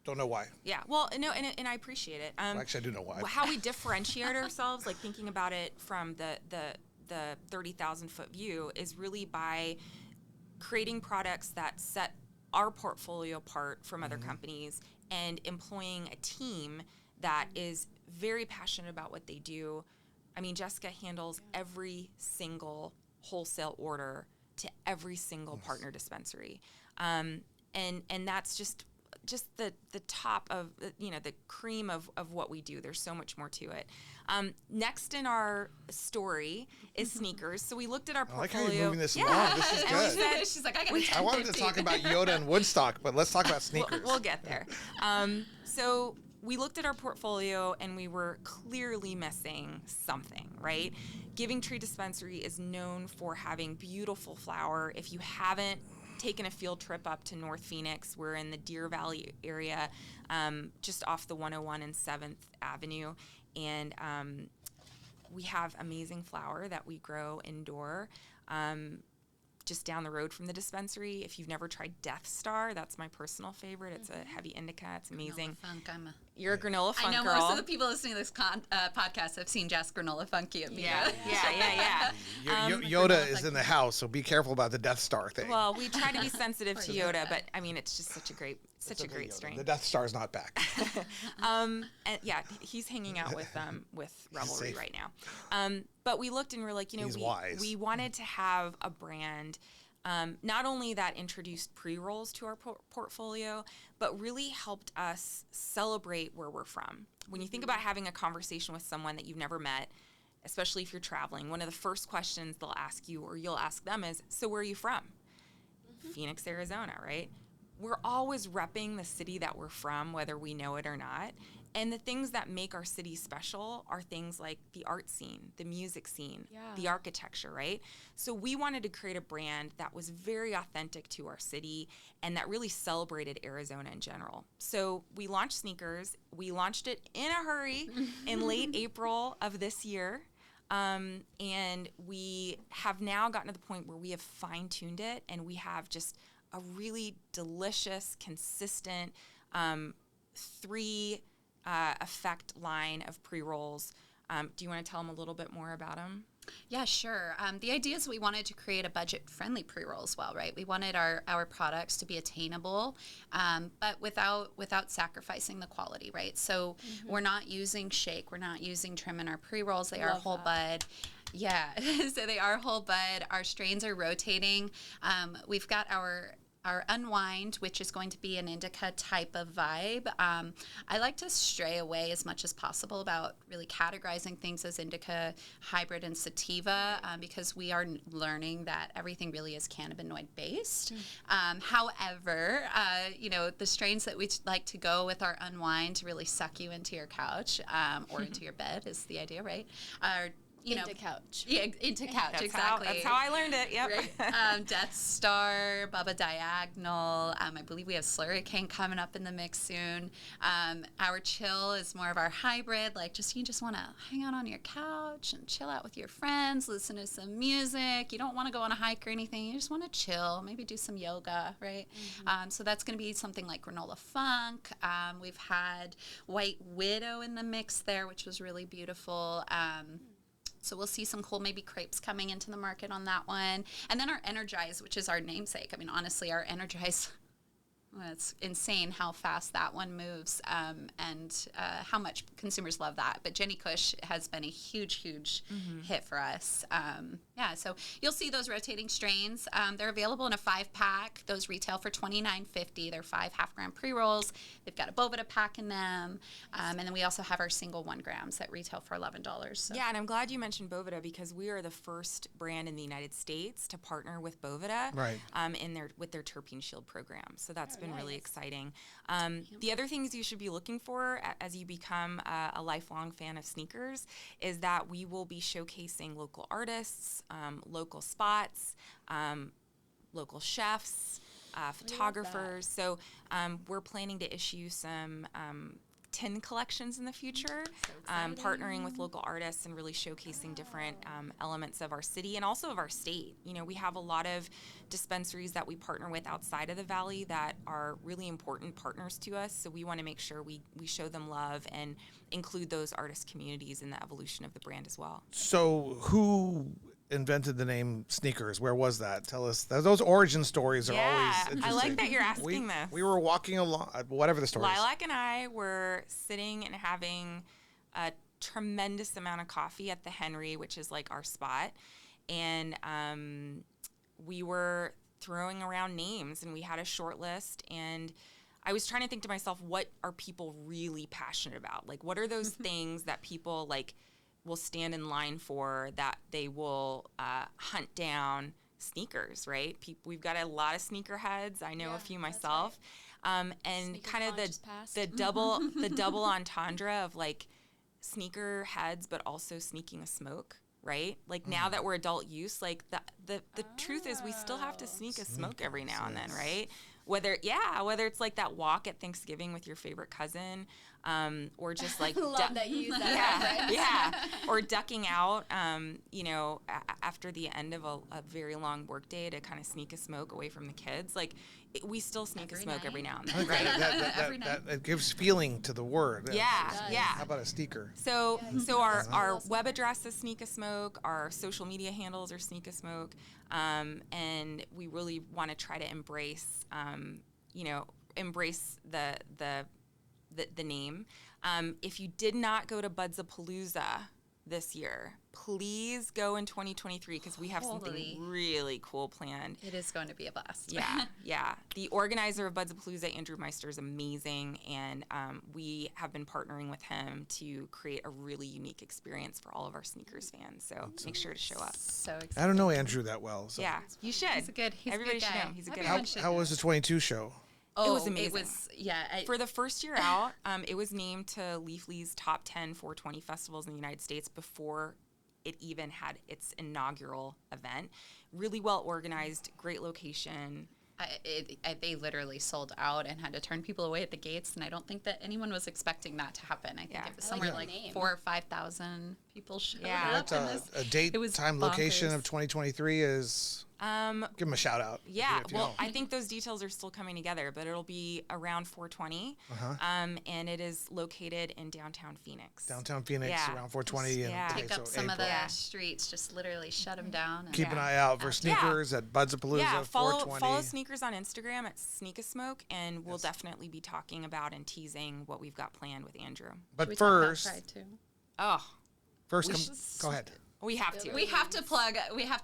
[SPEAKER 1] don't know why.
[SPEAKER 3] yeah. Well, no, and I appreciate it.
[SPEAKER 1] Well, actually, I do know why.
[SPEAKER 3] How we differentiate ourselves, like thinking about it from the 30,000-foot view, is really by creating products that set our portfolio apart from other companies and employing a team that is very passionate about what they do. I mean, Jessica handles every single wholesale order to every single partner dispensary, and that's just the top of the cream of what we do. There's so much more to it. Next in our story is sneakers. So we looked at our
[SPEAKER 1] I like
[SPEAKER 3] portfolio.
[SPEAKER 1] how you're moving this
[SPEAKER 3] Yeah.
[SPEAKER 1] along. This is
[SPEAKER 3] And we
[SPEAKER 1] good.
[SPEAKER 3] said-
[SPEAKER 4] She's like, I got 10,
[SPEAKER 1] I wanted to
[SPEAKER 4] 15.
[SPEAKER 1] talk about Yoda and Woodstock, but let's talk about sneakers.
[SPEAKER 3] We'll get there. So we looked at our portfolio and we were clearly missing something, right? Giving Tree Dispensary is known for having beautiful flower. If you haven't taken a field trip up to North Phoenix, we're in the Deer Valley area, just off the 101 and 7th Avenue. And we have amazing flower that we grow indoor. Just down the road from the dispensary. If you've never tried Death Star, that's my personal favorite. It's a heavy indica. It's amazing.
[SPEAKER 4] Funk.
[SPEAKER 3] You're a granola funk
[SPEAKER 4] I know
[SPEAKER 3] girl.
[SPEAKER 4] most of the people listening to this podcast have seen Jazz Granola Funky at MITA.
[SPEAKER 3] Yeah.
[SPEAKER 1] Yoda is in the house, so be careful about the Death Star thing.
[SPEAKER 3] Well, we try to be sensitive to Yoda, but I mean, it's just such a great
[SPEAKER 1] Yoda.
[SPEAKER 3] strain.
[SPEAKER 1] The Death Star's not back.
[SPEAKER 3] And yeah, he's hanging out with Revelry
[SPEAKER 1] safe.
[SPEAKER 3] right now. But we looked and we're like,
[SPEAKER 1] He's wise.
[SPEAKER 3] we wanted to have a brand, not only that introduced pre-rolls to our portfolio, but really helped us celebrate where we're from. When you think about having a conversation with someone that you've never met, especially if you're traveling, one of the first questions they'll ask you or you'll ask them is, so where are you from? Phoenix, Arizona, right? We're always repping the city that we're from, whether we know it or not. And the things that make our city special are things like the art scene, the music scene, the architecture, right? So we wanted to create a brand that was very authentic to our city and that really celebrated Arizona in general. So we launched sneakers. We launched it in a hurry in late April of this year. And we have now gotten to the point where we have fine-tuned it and we have just a really delicious, consistent 3 effect line of pre-rolls. Do you want to tell them a little bit more about them?
[SPEAKER 4] Yeah, sure. The idea is we wanted to create a budget-friendly pre-roll as well, right? We wanted our products to be attainable, but without sacrificing the quality, right? So we're not using shake, we're not using trim in our pre-rolls. They are
[SPEAKER 2] Love
[SPEAKER 4] whole bud. Yeah, so they are whole bud. Our strains are rotating. We've got our our Unwind, which is going to be an indica type of vibe. I like to stray away as much as possible about really categorizing things as indica, hybrid, and sativa because we are learning that everything really is cannabinoid based. However, the strains that we like to go with our Unwind to really suck you into your couch or into your bed is the idea, right? Are
[SPEAKER 2] into couch.
[SPEAKER 4] Yeah, into couch, exactly.
[SPEAKER 3] That's how I learned it, yep.
[SPEAKER 4] Right. Death Star, Bubba Diagonal. I believe we have Slurricane coming up in the mix soon. Our Chill is more of our hybrid, like you just want to hang out on your couch and chill out with your friends, listen to some music. You don't want to go on a hike or anything. You just want to chill, maybe do some yoga, right? So that's going to be something like Granola Funk. We've had White Widow in the mix there, which was really beautiful. So we'll see some cool maybe crepes coming into the market on that one. And then our Energize, which is our namesake. I mean, honestly, our Energize, well, it's insane how fast that one moves and how much consumers love that. But Jenny Kush has been a huge, huge hit for us. So you'll see those rotating strains. They're available in a 5-pack. Those retail for $29.50. They're 5 half-gram pre-rolls. They've got a Boveda pack in them. And then we also have our single 1 grams that retail for $11. So.
[SPEAKER 3] Yeah, and I'm glad you mentioned Boveda because we are the first brand in the United States to partner with Boveda with their Terpene Shield program. So that's been really exciting. The other things you should be looking for as you become a lifelong fan of sneakers is that we will be showcasing local artists, local spots, local chefs, photographers. So we're planning to issue some tin collections in the future, partnering with local artists and really showcasing different elements of our city and also of our state. We have a lot of dispensaries that we partner with outside of the Valley that are really important partners to us, so we want to make sure we show them love and include those artist communities in the evolution of the brand as well.
[SPEAKER 1] So who invented the name Sneakers? Where was that? Tell us. Those origin stories are always interesting.
[SPEAKER 3] I like that you're asking this.
[SPEAKER 1] We were walking along, whatever the story is.
[SPEAKER 3] Lilac and I were sitting and having a tremendous amount of coffee at the Henry, which is like our spot. And we were throwing around names and we had a short list. And I was trying to think to myself, what are people really passionate about? Like, what are those things that people will stand in line for, that they will hunt down? Sneakers, right? We've got a lot of sneakerheads. I know a few myself. Right. And kind of the double entendre of sneaker heads, but also sneaking a smoke, right? Now that we're adult use, the truth is we still have to sneak a smoke every now and then, right? Whether it's that walk at Thanksgiving with your favorite cousin, or just
[SPEAKER 2] love that you use that.
[SPEAKER 3] Or ducking out, after the end of a very long work day to kind of sneak a smoke away from the kids. We still sneak a smoke every now and then, right?
[SPEAKER 1] that it gives feeling to the word.
[SPEAKER 3] Yeah.
[SPEAKER 1] How about a sneaker?
[SPEAKER 3] So our web address is Sneak a Smoke. Our social media handles are Sneak a Smoke, and we really want to try to embrace the name. If you did not go to Budzapalooza this year, please go in 2023 because we have something really cool planned.
[SPEAKER 4] It is going to be a blast.
[SPEAKER 3] Yeah. The organizer of Budzapalooza, Andrew Meister, is amazing, and we have been partnering with him to create a really unique experience for all of our sneakers fans. So make sure to show up.
[SPEAKER 4] So excited.
[SPEAKER 1] I don't know Andrew that well. So.
[SPEAKER 3] Yeah, you should. Everybody should know him. He's a good guy.
[SPEAKER 1] How was the 22 show?
[SPEAKER 3] It was amazing.
[SPEAKER 4] It was,
[SPEAKER 3] for the first year out, it was named to Leafly's top 10 420 festivals in the United States before it even had its inaugural event. Really well organized, great location.
[SPEAKER 4] They literally sold out and had to turn people away at the gates, and I don't think that anyone was expecting that to happen. I think it was somewhere 4,000 or 5,000 people showed up.
[SPEAKER 1] That's a date, time, location of 2023 is... give them a shout out.
[SPEAKER 3] Yeah, I think those details are still coming together, but it'll be around 420, and it is located in downtown Phoenix.
[SPEAKER 1] Around 420.
[SPEAKER 4] Take up some of the streets, just literally shut them down.
[SPEAKER 1] Keep an eye out for sneakers at Budzapalooza 420.
[SPEAKER 3] Follow sneakers on Instagram at Sneak a Smoke, and we'll definitely be talking about and teasing what we've got planned with Andrew.
[SPEAKER 1] But first,
[SPEAKER 3] go ahead. We have to.
[SPEAKER 4] We have to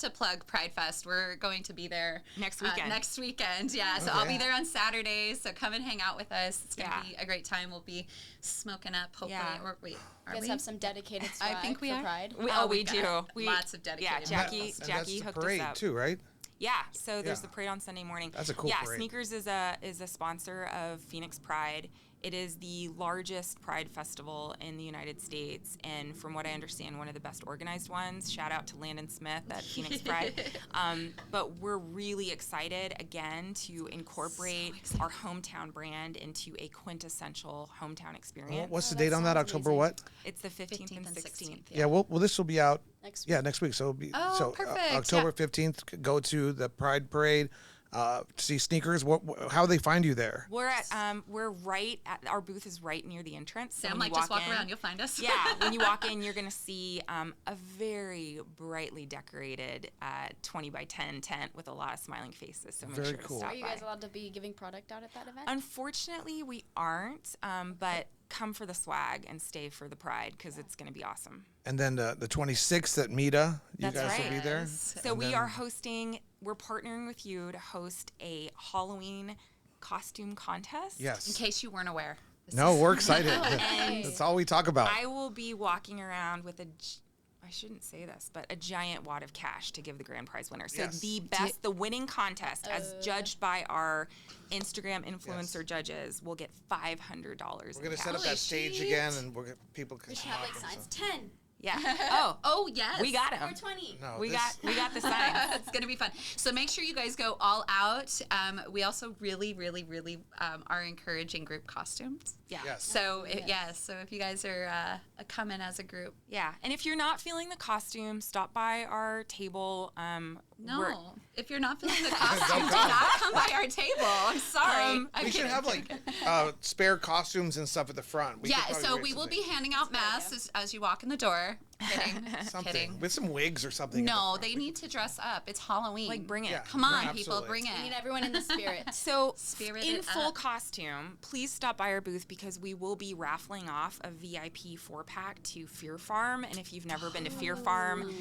[SPEAKER 4] plug Pride Fest. We're going to be there
[SPEAKER 3] Next weekend.
[SPEAKER 4] Next weekend, yeah. So I'll be there on Saturday. So come and hang out with us. It's gonna be a great time. We'll be smoking up, hopefully.
[SPEAKER 3] Yeah.
[SPEAKER 4] Or wait,
[SPEAKER 2] You guys have some dedicated swag
[SPEAKER 4] I think we
[SPEAKER 2] for
[SPEAKER 4] are.
[SPEAKER 2] Pride.
[SPEAKER 3] We
[SPEAKER 4] got
[SPEAKER 3] do.
[SPEAKER 4] lots of dedicated.
[SPEAKER 3] Yeah,
[SPEAKER 1] And
[SPEAKER 3] Jackie
[SPEAKER 1] that's the
[SPEAKER 3] hooked
[SPEAKER 1] parade
[SPEAKER 3] us up.
[SPEAKER 1] too, right?
[SPEAKER 3] Yeah, so there's
[SPEAKER 1] Yeah.
[SPEAKER 3] the parade on Sunday morning.
[SPEAKER 1] That's a cool
[SPEAKER 3] yeah,
[SPEAKER 1] parade.
[SPEAKER 3] Sneakers is a sponsor of Phoenix Pride. It is the largest Pride festival in the United States, and from what I understand, one of the best organized ones. Shout out to Landon Smith at Phoenix Pride. But we're really excited, again, to incorporate our hometown brand into a quintessential hometown experience.
[SPEAKER 1] What's the
[SPEAKER 2] that
[SPEAKER 1] date on that?
[SPEAKER 2] sounds
[SPEAKER 1] October
[SPEAKER 2] amazing.
[SPEAKER 1] what?
[SPEAKER 3] It's the 15th and 16th.
[SPEAKER 1] Yeah, well, this will be out
[SPEAKER 2] Next
[SPEAKER 1] next week. So it'll be
[SPEAKER 4] perfect.
[SPEAKER 1] October 15th. Go to the Pride Parade. See Sneakers. How do they find you there?
[SPEAKER 3] We're right at our booth is right near the entrance. So
[SPEAKER 4] Sam,
[SPEAKER 3] when you
[SPEAKER 4] just walk
[SPEAKER 3] in-
[SPEAKER 4] around, you'll find us.
[SPEAKER 3] Yeah, when you walk in, you're gonna see a very brightly decorated 20 by 10 tent with a lot of smiling faces. So make
[SPEAKER 1] Very
[SPEAKER 3] sure
[SPEAKER 1] cool.
[SPEAKER 3] to stop
[SPEAKER 2] Are you
[SPEAKER 3] by.
[SPEAKER 2] guys allowed to be giving product out at that event?
[SPEAKER 3] Unfortunately, we aren't. But come for the swag and stay for the pride because it's gonna be awesome.
[SPEAKER 1] And then the 26th at MITA, you
[SPEAKER 3] That's
[SPEAKER 1] guys will
[SPEAKER 3] right.
[SPEAKER 1] be there.
[SPEAKER 4] Yes.
[SPEAKER 3] So
[SPEAKER 1] And
[SPEAKER 3] we
[SPEAKER 1] then-
[SPEAKER 3] are hosting. We're partnering with you to host a Halloween costume contest.
[SPEAKER 1] Yes.
[SPEAKER 4] In case you weren't aware.
[SPEAKER 1] No, we're excited.
[SPEAKER 3] And
[SPEAKER 1] That's all we talk about.
[SPEAKER 3] I will be walking around with I shouldn't say this, but a giant wad of cash to give the grand prize winner. So
[SPEAKER 1] Yes.
[SPEAKER 3] the winning contest, as judged by our Instagram influencer judges, will get $500.
[SPEAKER 1] We're gonna set up that stage
[SPEAKER 4] shit.
[SPEAKER 1] again, and people can.
[SPEAKER 2] We should have like signs. 10
[SPEAKER 3] Yeah. Oh,
[SPEAKER 4] Oh, yes.
[SPEAKER 3] we got
[SPEAKER 2] or
[SPEAKER 3] him.
[SPEAKER 2] 20.
[SPEAKER 1] No,
[SPEAKER 3] We
[SPEAKER 1] this-
[SPEAKER 3] got the sign.
[SPEAKER 4] It's going to be fun. So make sure you guys go all out. We also really, really, really are encouraging group costumes.
[SPEAKER 3] Yeah.
[SPEAKER 1] Yes.
[SPEAKER 4] So, so if you guys are coming as a group,
[SPEAKER 3] Yeah. And if you're not feeling the costume, stop by our table. We're-
[SPEAKER 4] if you're not feeling the costume, do not come by our table. I'm sorry. I'm
[SPEAKER 1] We should
[SPEAKER 4] kidding.
[SPEAKER 1] have like spare costumes and stuff at the front. We could
[SPEAKER 4] Yeah,
[SPEAKER 1] probably
[SPEAKER 4] so
[SPEAKER 1] raise
[SPEAKER 4] we will
[SPEAKER 1] something.
[SPEAKER 4] be handing out masks as you walk in the door. Kidding.
[SPEAKER 1] something
[SPEAKER 4] Kidding.
[SPEAKER 1] with some wigs or something. at the
[SPEAKER 4] No,
[SPEAKER 1] front.
[SPEAKER 4] they need to dress up. It's Halloween.
[SPEAKER 3] Like, bring it.
[SPEAKER 1] Yeah.
[SPEAKER 4] Come on,
[SPEAKER 1] Absolutely.
[SPEAKER 4] people, bring
[SPEAKER 2] We need
[SPEAKER 4] it.
[SPEAKER 2] everyone in the spirit.
[SPEAKER 3] So,
[SPEAKER 4] Spirit
[SPEAKER 3] in
[SPEAKER 4] it
[SPEAKER 3] full
[SPEAKER 4] up.
[SPEAKER 3] costume, please stop by our booth because we will be raffling off a VIP 4-pack to Fear Farm. And if you've never been to Fear Farm,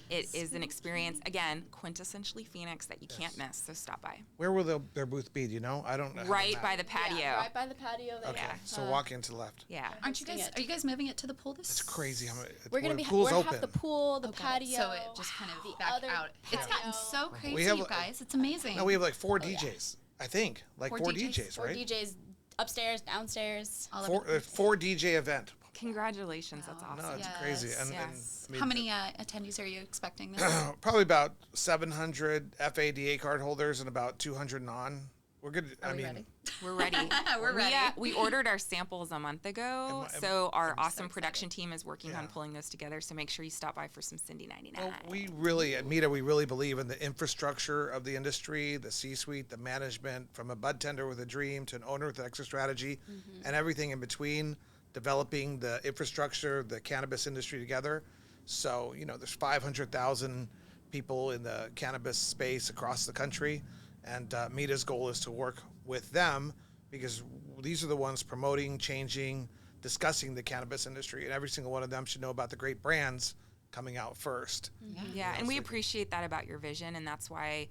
[SPEAKER 3] it is an experience, again, quintessentially Phoenix that you can't miss. So stop by.
[SPEAKER 1] Where will their booth be? Do you know? I don't know.
[SPEAKER 3] Right by the patio.
[SPEAKER 2] Yeah, right by the patio. There.
[SPEAKER 1] Okay,
[SPEAKER 3] Yeah.
[SPEAKER 1] so walk in to the left.
[SPEAKER 3] Yeah.
[SPEAKER 4] Aren't you guys?
[SPEAKER 2] Hosting it.
[SPEAKER 4] Are you guys moving it to the pool this?
[SPEAKER 1] It's crazy how much.
[SPEAKER 2] We're gonna
[SPEAKER 1] the
[SPEAKER 2] be
[SPEAKER 1] pool's
[SPEAKER 2] we're
[SPEAKER 1] open.
[SPEAKER 2] half the pool, the
[SPEAKER 4] Okay,
[SPEAKER 2] patio.
[SPEAKER 4] So it just kind of
[SPEAKER 2] the
[SPEAKER 4] back
[SPEAKER 2] other
[SPEAKER 4] out. It's gotten
[SPEAKER 2] patio.
[SPEAKER 4] so crazy,
[SPEAKER 1] We have
[SPEAKER 4] you guys. It's amazing.
[SPEAKER 1] No, we have like four
[SPEAKER 2] yeah.
[SPEAKER 1] DJs. I think like
[SPEAKER 4] Four
[SPEAKER 1] four
[SPEAKER 4] DJs?
[SPEAKER 1] DJs,
[SPEAKER 2] Four
[SPEAKER 1] right?
[SPEAKER 2] DJs upstairs, downstairs.
[SPEAKER 4] All over the
[SPEAKER 1] Four DJ event.
[SPEAKER 3] Congratulations. That's awesome.
[SPEAKER 1] No, it's
[SPEAKER 4] Yes.
[SPEAKER 1] crazy. And,
[SPEAKER 3] Yes.
[SPEAKER 1] I mean,
[SPEAKER 4] How many attendees are you expecting this?
[SPEAKER 1] Probably about 700 FADA card holders and about 200 non. We're good.
[SPEAKER 4] Are
[SPEAKER 1] I
[SPEAKER 4] we
[SPEAKER 1] mean,
[SPEAKER 4] ready?
[SPEAKER 3] We're ready.
[SPEAKER 4] We're ready.
[SPEAKER 3] We ordered our samples a month ago, so our awesome
[SPEAKER 4] excited.
[SPEAKER 3] production team is working on
[SPEAKER 1] Yeah.
[SPEAKER 3] pulling those together. So make sure you stop by for some Cindy 99.
[SPEAKER 1] well, we really at MITA we really believe in the infrastructure of the industry, the C-suite, the management, from a bud tender with a dream to an owner with an exit strategy, and everything in between. Developing the infrastructure, the cannabis industry together. So there's 500,000 people in the cannabis space across the country, and MITA's goal is to work with them because these are the ones promoting, changing, discussing the cannabis industry, and every single one of them should know about the great brands coming out first.
[SPEAKER 3] Yeah, and we appreciate that about your vision, and that's why,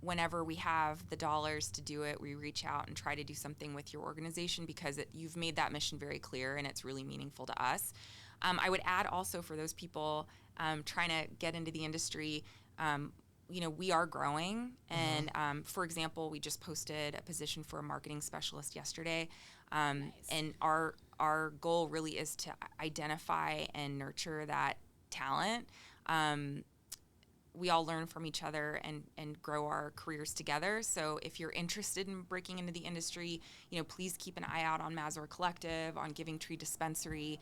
[SPEAKER 3] whenever we have the dollars to do it, we reach out and try to do something with your organization because you've made that mission very clear and it's really meaningful to us. I would add also for those people trying to get into the industry, we are growing. And for example, we just posted a position for a marketing specialist yesterday. And our goal really is to identify and nurture that talent. We all learn from each other and grow our careers together. So if you're interested in breaking into the industry, please keep an eye out on Mazor Collective, on Giving Tree Dispensary.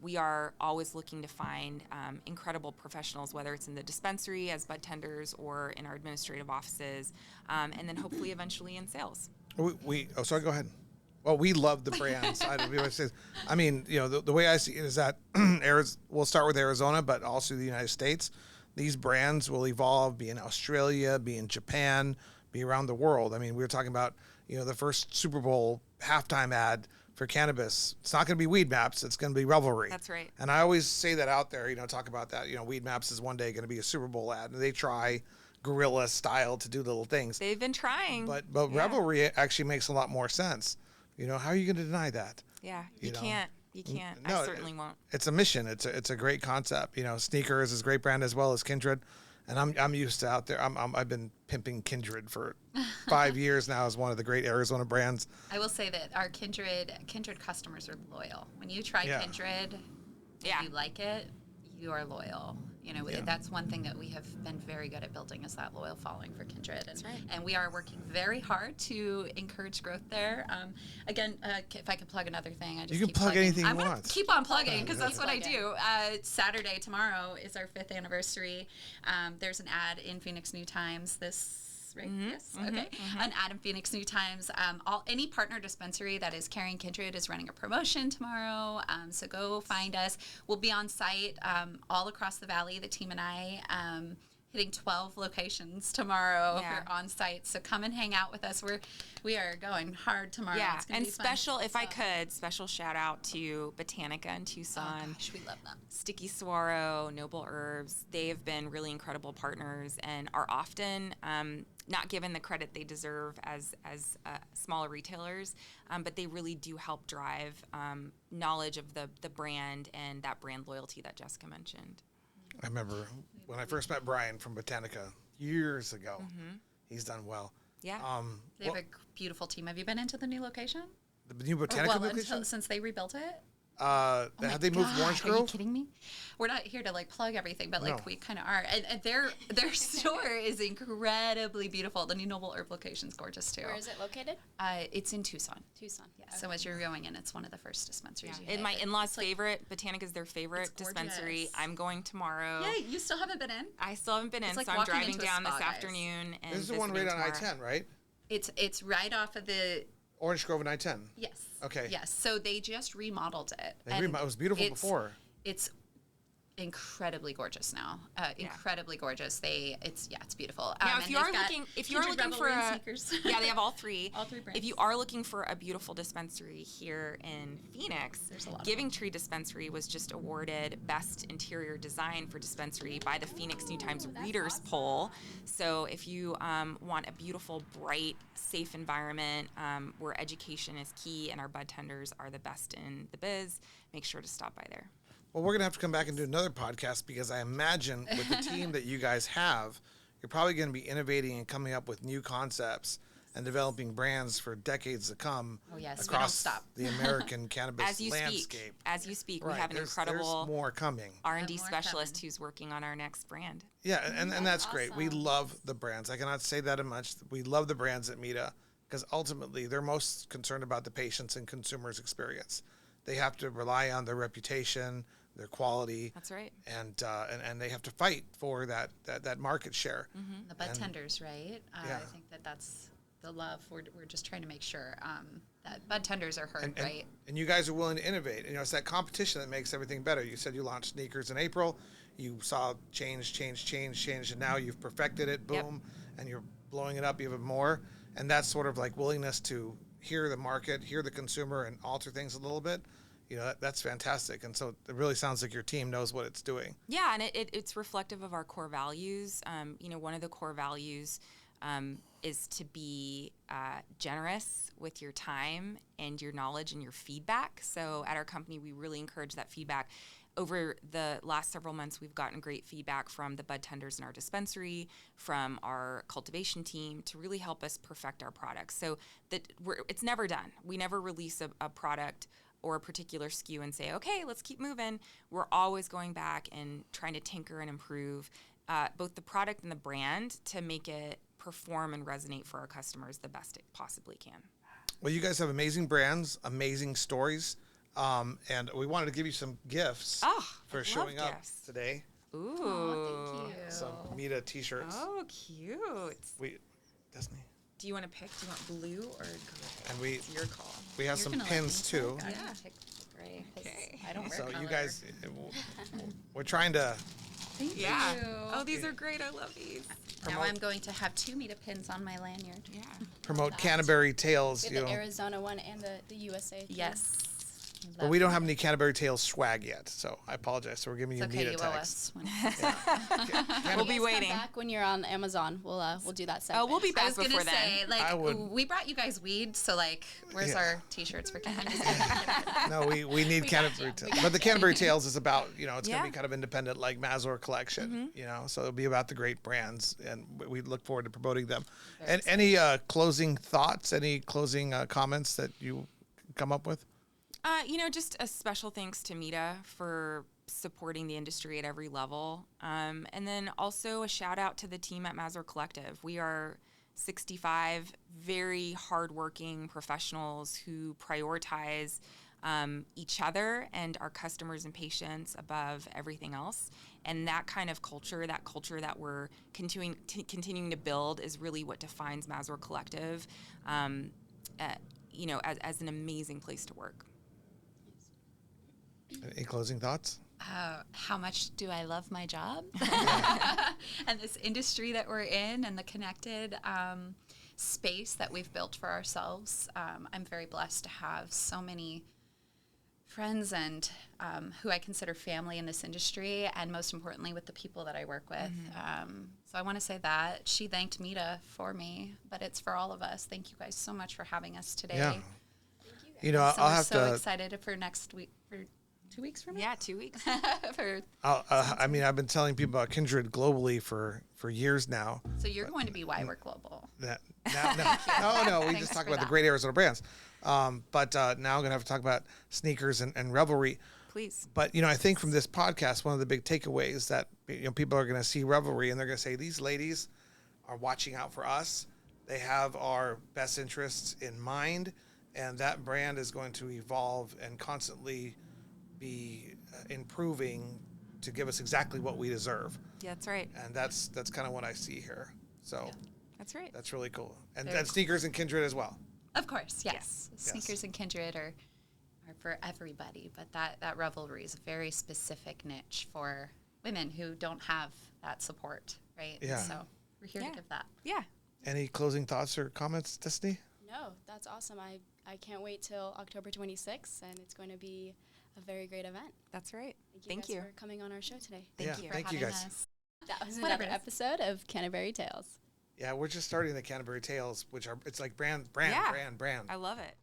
[SPEAKER 3] We are always looking to find incredible professionals, whether it's in the dispensary as bud tenders or in our administrative offices, and then hopefully eventually in sales.
[SPEAKER 1] Sorry, go ahead. Well, we love the brands. I mean, the way I see it is that we'll start with Arizona, but also the United States. These brands will evolve, be in Australia, be in Japan, be around the world. I mean, we were talking about, the first Super Bowl halftime ad for cannabis, it's not going to be Weed Maps. It's going to be Revelry.
[SPEAKER 3] That's right.
[SPEAKER 1] And I always say that out there, talk about that. Weed Maps is one day going to be a Super Bowl ad. And they try guerrilla style to do little things.
[SPEAKER 3] They've been trying.
[SPEAKER 1] But Revelry actually makes a lot more sense. How are you going to deny that?
[SPEAKER 3] Yeah, you can't. You can't.
[SPEAKER 1] No,
[SPEAKER 3] I certainly won't.
[SPEAKER 1] It's a mission. It's a great concept. Sneakers is a great brand as well as Kindred. And I'm used to out there. I've been pimping Kindred for 5 years now as one of the great Arizona brands.
[SPEAKER 4] I will say that our Kindred customers are loyal. When you try Kindred, and you like it, you are loyal. That's one thing that we have been very good at building is that loyal following for Kindred. And we are working very hard to encourage growth there. Again, if I could plug another thing, I just
[SPEAKER 1] you can
[SPEAKER 4] keep
[SPEAKER 1] plug
[SPEAKER 4] plugging.
[SPEAKER 1] anything
[SPEAKER 4] I'm
[SPEAKER 1] you
[SPEAKER 4] gonna
[SPEAKER 1] want.
[SPEAKER 4] keep on plugging because that's what I do. Saturday, tomorrow, is our 5th anniversary. There's an ad in Phoenix New Times this. Right?
[SPEAKER 3] Mm-hmm.
[SPEAKER 4] Yes. Okay. An ad in Phoenix New Times. Any partner dispensary that is carrying Kindred is running a promotion tomorrow. So go find us. We'll be on site all across the valley. The team and I hitting 12 locations tomorrow.
[SPEAKER 3] Yeah.
[SPEAKER 4] We're on site. So come and hang out with us. We are going hard tomorrow.
[SPEAKER 3] Yeah,
[SPEAKER 4] It's gonna
[SPEAKER 3] and
[SPEAKER 4] be fun.
[SPEAKER 3] special, if I could, special shout out to Botanica in Tucson.
[SPEAKER 4] Oh gosh, we love them.
[SPEAKER 3] Sticky Saguaro, Noble Herbs. They have been really incredible partners and are often not given the credit they deserve as smaller retailers, but they really do help drive knowledge of the brand and that brand loyalty that Jessica mentioned.
[SPEAKER 1] I remember when I first met Brian from Botanica years ago. He's done well.
[SPEAKER 3] Yeah.
[SPEAKER 4] They have a beautiful team. Have you been into the new location?
[SPEAKER 1] The new Botanica location?
[SPEAKER 4] Since they rebuilt it?
[SPEAKER 1] Have they moved Orange
[SPEAKER 4] Are you
[SPEAKER 1] Grove?
[SPEAKER 4] kidding me? We're not here to plug everything, but
[SPEAKER 1] No.
[SPEAKER 4] we kind of are. And their store is incredibly beautiful. The new Noble Herb location is gorgeous too.
[SPEAKER 2] Where is it located?
[SPEAKER 4] It's in Tucson.
[SPEAKER 2] Tucson.
[SPEAKER 4] Yeah. So as you're going in, it's one of the first dispensaries. You
[SPEAKER 3] And
[SPEAKER 4] hit.
[SPEAKER 3] my
[SPEAKER 4] But
[SPEAKER 3] in-laws'
[SPEAKER 4] it's
[SPEAKER 3] favorite, Botanica is their favorite
[SPEAKER 4] it's
[SPEAKER 3] dispensary.
[SPEAKER 4] gorgeous.
[SPEAKER 3] I'm going tomorrow.
[SPEAKER 4] Yay! You still haven't been in?
[SPEAKER 3] I still haven't been in,
[SPEAKER 4] It's like
[SPEAKER 3] so I'm
[SPEAKER 4] walking
[SPEAKER 3] driving
[SPEAKER 4] into a
[SPEAKER 3] down this
[SPEAKER 4] spa, guys.
[SPEAKER 3] afternoon. And
[SPEAKER 1] This is the one right
[SPEAKER 3] visiting
[SPEAKER 1] on
[SPEAKER 3] tomorrow.
[SPEAKER 1] I-10, right?
[SPEAKER 4] It's right off of the
[SPEAKER 1] Orange Grove and I-10.
[SPEAKER 4] yes.
[SPEAKER 1] Okay.
[SPEAKER 4] Yes. So they just remodeled it.
[SPEAKER 1] It was beautiful before.
[SPEAKER 4] It's incredibly gorgeous now. Incredibly gorgeous. It's beautiful.
[SPEAKER 3] Now,
[SPEAKER 4] And
[SPEAKER 3] if you are
[SPEAKER 4] they've got
[SPEAKER 3] looking, if you are
[SPEAKER 4] Kindred
[SPEAKER 3] looking for
[SPEAKER 4] Revelry
[SPEAKER 3] a,
[SPEAKER 4] sneakers.
[SPEAKER 3] yeah, they have all three.
[SPEAKER 4] All three brands.
[SPEAKER 3] If you are looking for a beautiful dispensary here in Phoenix,
[SPEAKER 4] There's a lot of
[SPEAKER 3] Giving Tree Dispensary was just awarded Best Interior Design for Dispensary by the Phoenix New Times Readers Poll. So if you want a beautiful, bright, safe environment where education is key and our bud tenders are the best in the biz, make sure to stop by there.
[SPEAKER 1] Well, we're going to have to come back and do another podcast because I imagine with the team that you guys have, you're probably going to be innovating and coming up with new concepts and developing brands for decades to come
[SPEAKER 4] Oh, yes, we don't
[SPEAKER 1] across
[SPEAKER 4] stop.
[SPEAKER 1] the American cannabis
[SPEAKER 3] As you
[SPEAKER 1] landscape.
[SPEAKER 3] speak,
[SPEAKER 1] Right.
[SPEAKER 3] we have an
[SPEAKER 1] There's
[SPEAKER 3] incredible
[SPEAKER 1] more coming.
[SPEAKER 3] R&D
[SPEAKER 4] more
[SPEAKER 3] specialist
[SPEAKER 4] coming.
[SPEAKER 3] who's working on our next brand.
[SPEAKER 1] Yeah, and that's great. We
[SPEAKER 2] awesome.
[SPEAKER 1] love the brands. I cannot say that much. We love the brands at MITA because ultimately they're most concerned about the patients and consumers' experience. They have to rely on their reputation, their quality.
[SPEAKER 3] That's right.
[SPEAKER 1] And they have to fight for that market share.
[SPEAKER 4] The bud tenders, right?
[SPEAKER 1] Yeah.
[SPEAKER 4] I think that's the love. We're just trying to make sure that bud tenders are heard,
[SPEAKER 1] And
[SPEAKER 4] right?
[SPEAKER 1] and you guys are willing to innovate. It's that competition that makes everything better. You said you launched sneakers in April. You saw change, and now you've perfected it. Boom, and you're blowing it up even more. And that's sort of like willingness to hear the market, hear the consumer, and alter things a little bit. That's fantastic. And so it really sounds like your team knows what it's doing.
[SPEAKER 3] Yeah, and it's reflective of our core values. One of the core values is to be generous with your time and your knowledge and your feedback. So at our company, we really encourage that feedback. Over the last several months, we've gotten great feedback from the bud tenders in our dispensary, from our cultivation team to really help us perfect our products. So that it's never done. We never release a product or a particular SKU and say, okay, let's keep moving. We're always going back and trying to tinker and improve both the product and the brand to make it perform and resonate for our customers the best it possibly can.
[SPEAKER 1] Well, you guys have amazing brands, amazing stories. And we wanted to give you some gifts for
[SPEAKER 3] I love
[SPEAKER 1] showing up
[SPEAKER 3] gifts.
[SPEAKER 1] today.
[SPEAKER 3] Ooh.
[SPEAKER 4] Oh, thank you.
[SPEAKER 1] Some MITA t-shirts.
[SPEAKER 3] Oh, cute.
[SPEAKER 1] Destiny.
[SPEAKER 3] Do you want to pick? Do you want blue or gray?
[SPEAKER 1] And we
[SPEAKER 3] It's your call.
[SPEAKER 1] have
[SPEAKER 4] You're
[SPEAKER 1] some
[SPEAKER 4] gonna let
[SPEAKER 1] pins
[SPEAKER 4] me
[SPEAKER 1] too.
[SPEAKER 4] pick. I'm
[SPEAKER 3] Yeah.
[SPEAKER 4] gonna pick gray 'cause
[SPEAKER 3] Okay.
[SPEAKER 4] I don't wear
[SPEAKER 1] So
[SPEAKER 4] color.
[SPEAKER 1] you guys, we're trying to
[SPEAKER 4] Thank
[SPEAKER 3] Yeah.
[SPEAKER 4] you.
[SPEAKER 3] Oh, these are great. I love these.
[SPEAKER 4] Now I'm going to have 2 MITA pins on my lanyard.
[SPEAKER 3] Yeah.
[SPEAKER 1] Promote Cannabury Tales.
[SPEAKER 2] We have the Arizona one and the USA. Too.
[SPEAKER 4] Yes.
[SPEAKER 1] But we don't have any Cannabury Tales swag yet, so I apologize. So we're giving you
[SPEAKER 4] It's okay,
[SPEAKER 1] MITA
[SPEAKER 4] you owe
[SPEAKER 1] tags.
[SPEAKER 4] us. When
[SPEAKER 3] We'll be
[SPEAKER 2] Come
[SPEAKER 3] waiting.
[SPEAKER 2] back when you're on Amazon. We'll do that segment.
[SPEAKER 3] Oh, we'll be
[SPEAKER 4] I
[SPEAKER 3] back
[SPEAKER 4] was gonna
[SPEAKER 3] before
[SPEAKER 4] say,
[SPEAKER 3] then.
[SPEAKER 1] I would-
[SPEAKER 4] we brought you guys weed, so where's
[SPEAKER 1] Yeah.
[SPEAKER 4] our T-shirts for cannabis?
[SPEAKER 1] No, we need Cannabury
[SPEAKER 2] you.
[SPEAKER 1] Tales. But the Cannabury Tales is about, it's going to
[SPEAKER 3] Yeah.
[SPEAKER 1] be kind of independent like Mazor Collection, so it'll be about the great brands, and we look forward to promoting them. And any closing thoughts, any closing comments that you come up with?
[SPEAKER 3] Just a special thanks to MITA for supporting the industry at every level. And then also a shout out to the team at Mazor Collective. We are 65 very hardworking professionals who prioritize each other and our customers and patients above everything else. And that kind of culture, that we're continuing to build is really what defines Mazor Collective, as an amazing place to work.
[SPEAKER 1] Any closing thoughts?
[SPEAKER 4] How much do I love my job and this industry that we're in and the connected space that we've built for ourselves. I'm very blessed to have so many friends and who I consider family in this industry, and most importantly with the people that I work with. So I want to say that she thanked MITA for me, but it's for all of us. Thank you guys so much for having us today.
[SPEAKER 1] Yeah.
[SPEAKER 2] Thank you guys.
[SPEAKER 1] I'll
[SPEAKER 4] We're
[SPEAKER 1] have
[SPEAKER 4] so
[SPEAKER 1] to.
[SPEAKER 4] excited for next week, for 2 weeks from now.
[SPEAKER 3] Yeah, 2 weeks.
[SPEAKER 1] I've been telling people about Kindred globally for years now.
[SPEAKER 4] So you're going to be why we're global.
[SPEAKER 1] No. We
[SPEAKER 4] Thanks
[SPEAKER 1] just talk
[SPEAKER 4] for
[SPEAKER 1] about the
[SPEAKER 4] that.
[SPEAKER 1] great Arizona brands. But now I'm gonna have to talk about sneakers and Revelry.
[SPEAKER 3] Please.
[SPEAKER 1] But I think from this podcast, one of the big takeaways that people are gonna see Revelry and they're gonna say these ladies are watching out for us. They have our best interests in mind, and that brand is going to evolve and constantly be improving to give us exactly what we deserve.
[SPEAKER 3] Yeah, that's right.
[SPEAKER 1] And that's kind of what I see here. So
[SPEAKER 3] That's right.
[SPEAKER 1] that's really cool. And,
[SPEAKER 4] Very
[SPEAKER 1] and sneakers and Kindred as well.
[SPEAKER 4] Of course, yes. Sneakers and Kindred are for everybody, but that Revelry is a very specific niche for women who don't have that support, right?
[SPEAKER 1] Yeah.
[SPEAKER 4] So we're here
[SPEAKER 3] Yeah.
[SPEAKER 4] to give that.
[SPEAKER 3] Yeah.
[SPEAKER 1] Any closing thoughts or comments, Destinee?
[SPEAKER 2] No, that's awesome. I can't wait till October 26th, and it's going to be a very great event.
[SPEAKER 3] That's right.
[SPEAKER 2] Thank you guys for coming on our show today.
[SPEAKER 3] Thank you.
[SPEAKER 1] Thank you
[SPEAKER 4] Having
[SPEAKER 1] guys.
[SPEAKER 4] us.
[SPEAKER 2] That was
[SPEAKER 4] Whatever
[SPEAKER 2] another
[SPEAKER 4] it is.
[SPEAKER 2] episode of Cannabury Tales.
[SPEAKER 1] Yeah, we're just starting the Cannabury Tales, it's like brand.
[SPEAKER 3] Yeah.
[SPEAKER 1] brand.
[SPEAKER 3] I love it.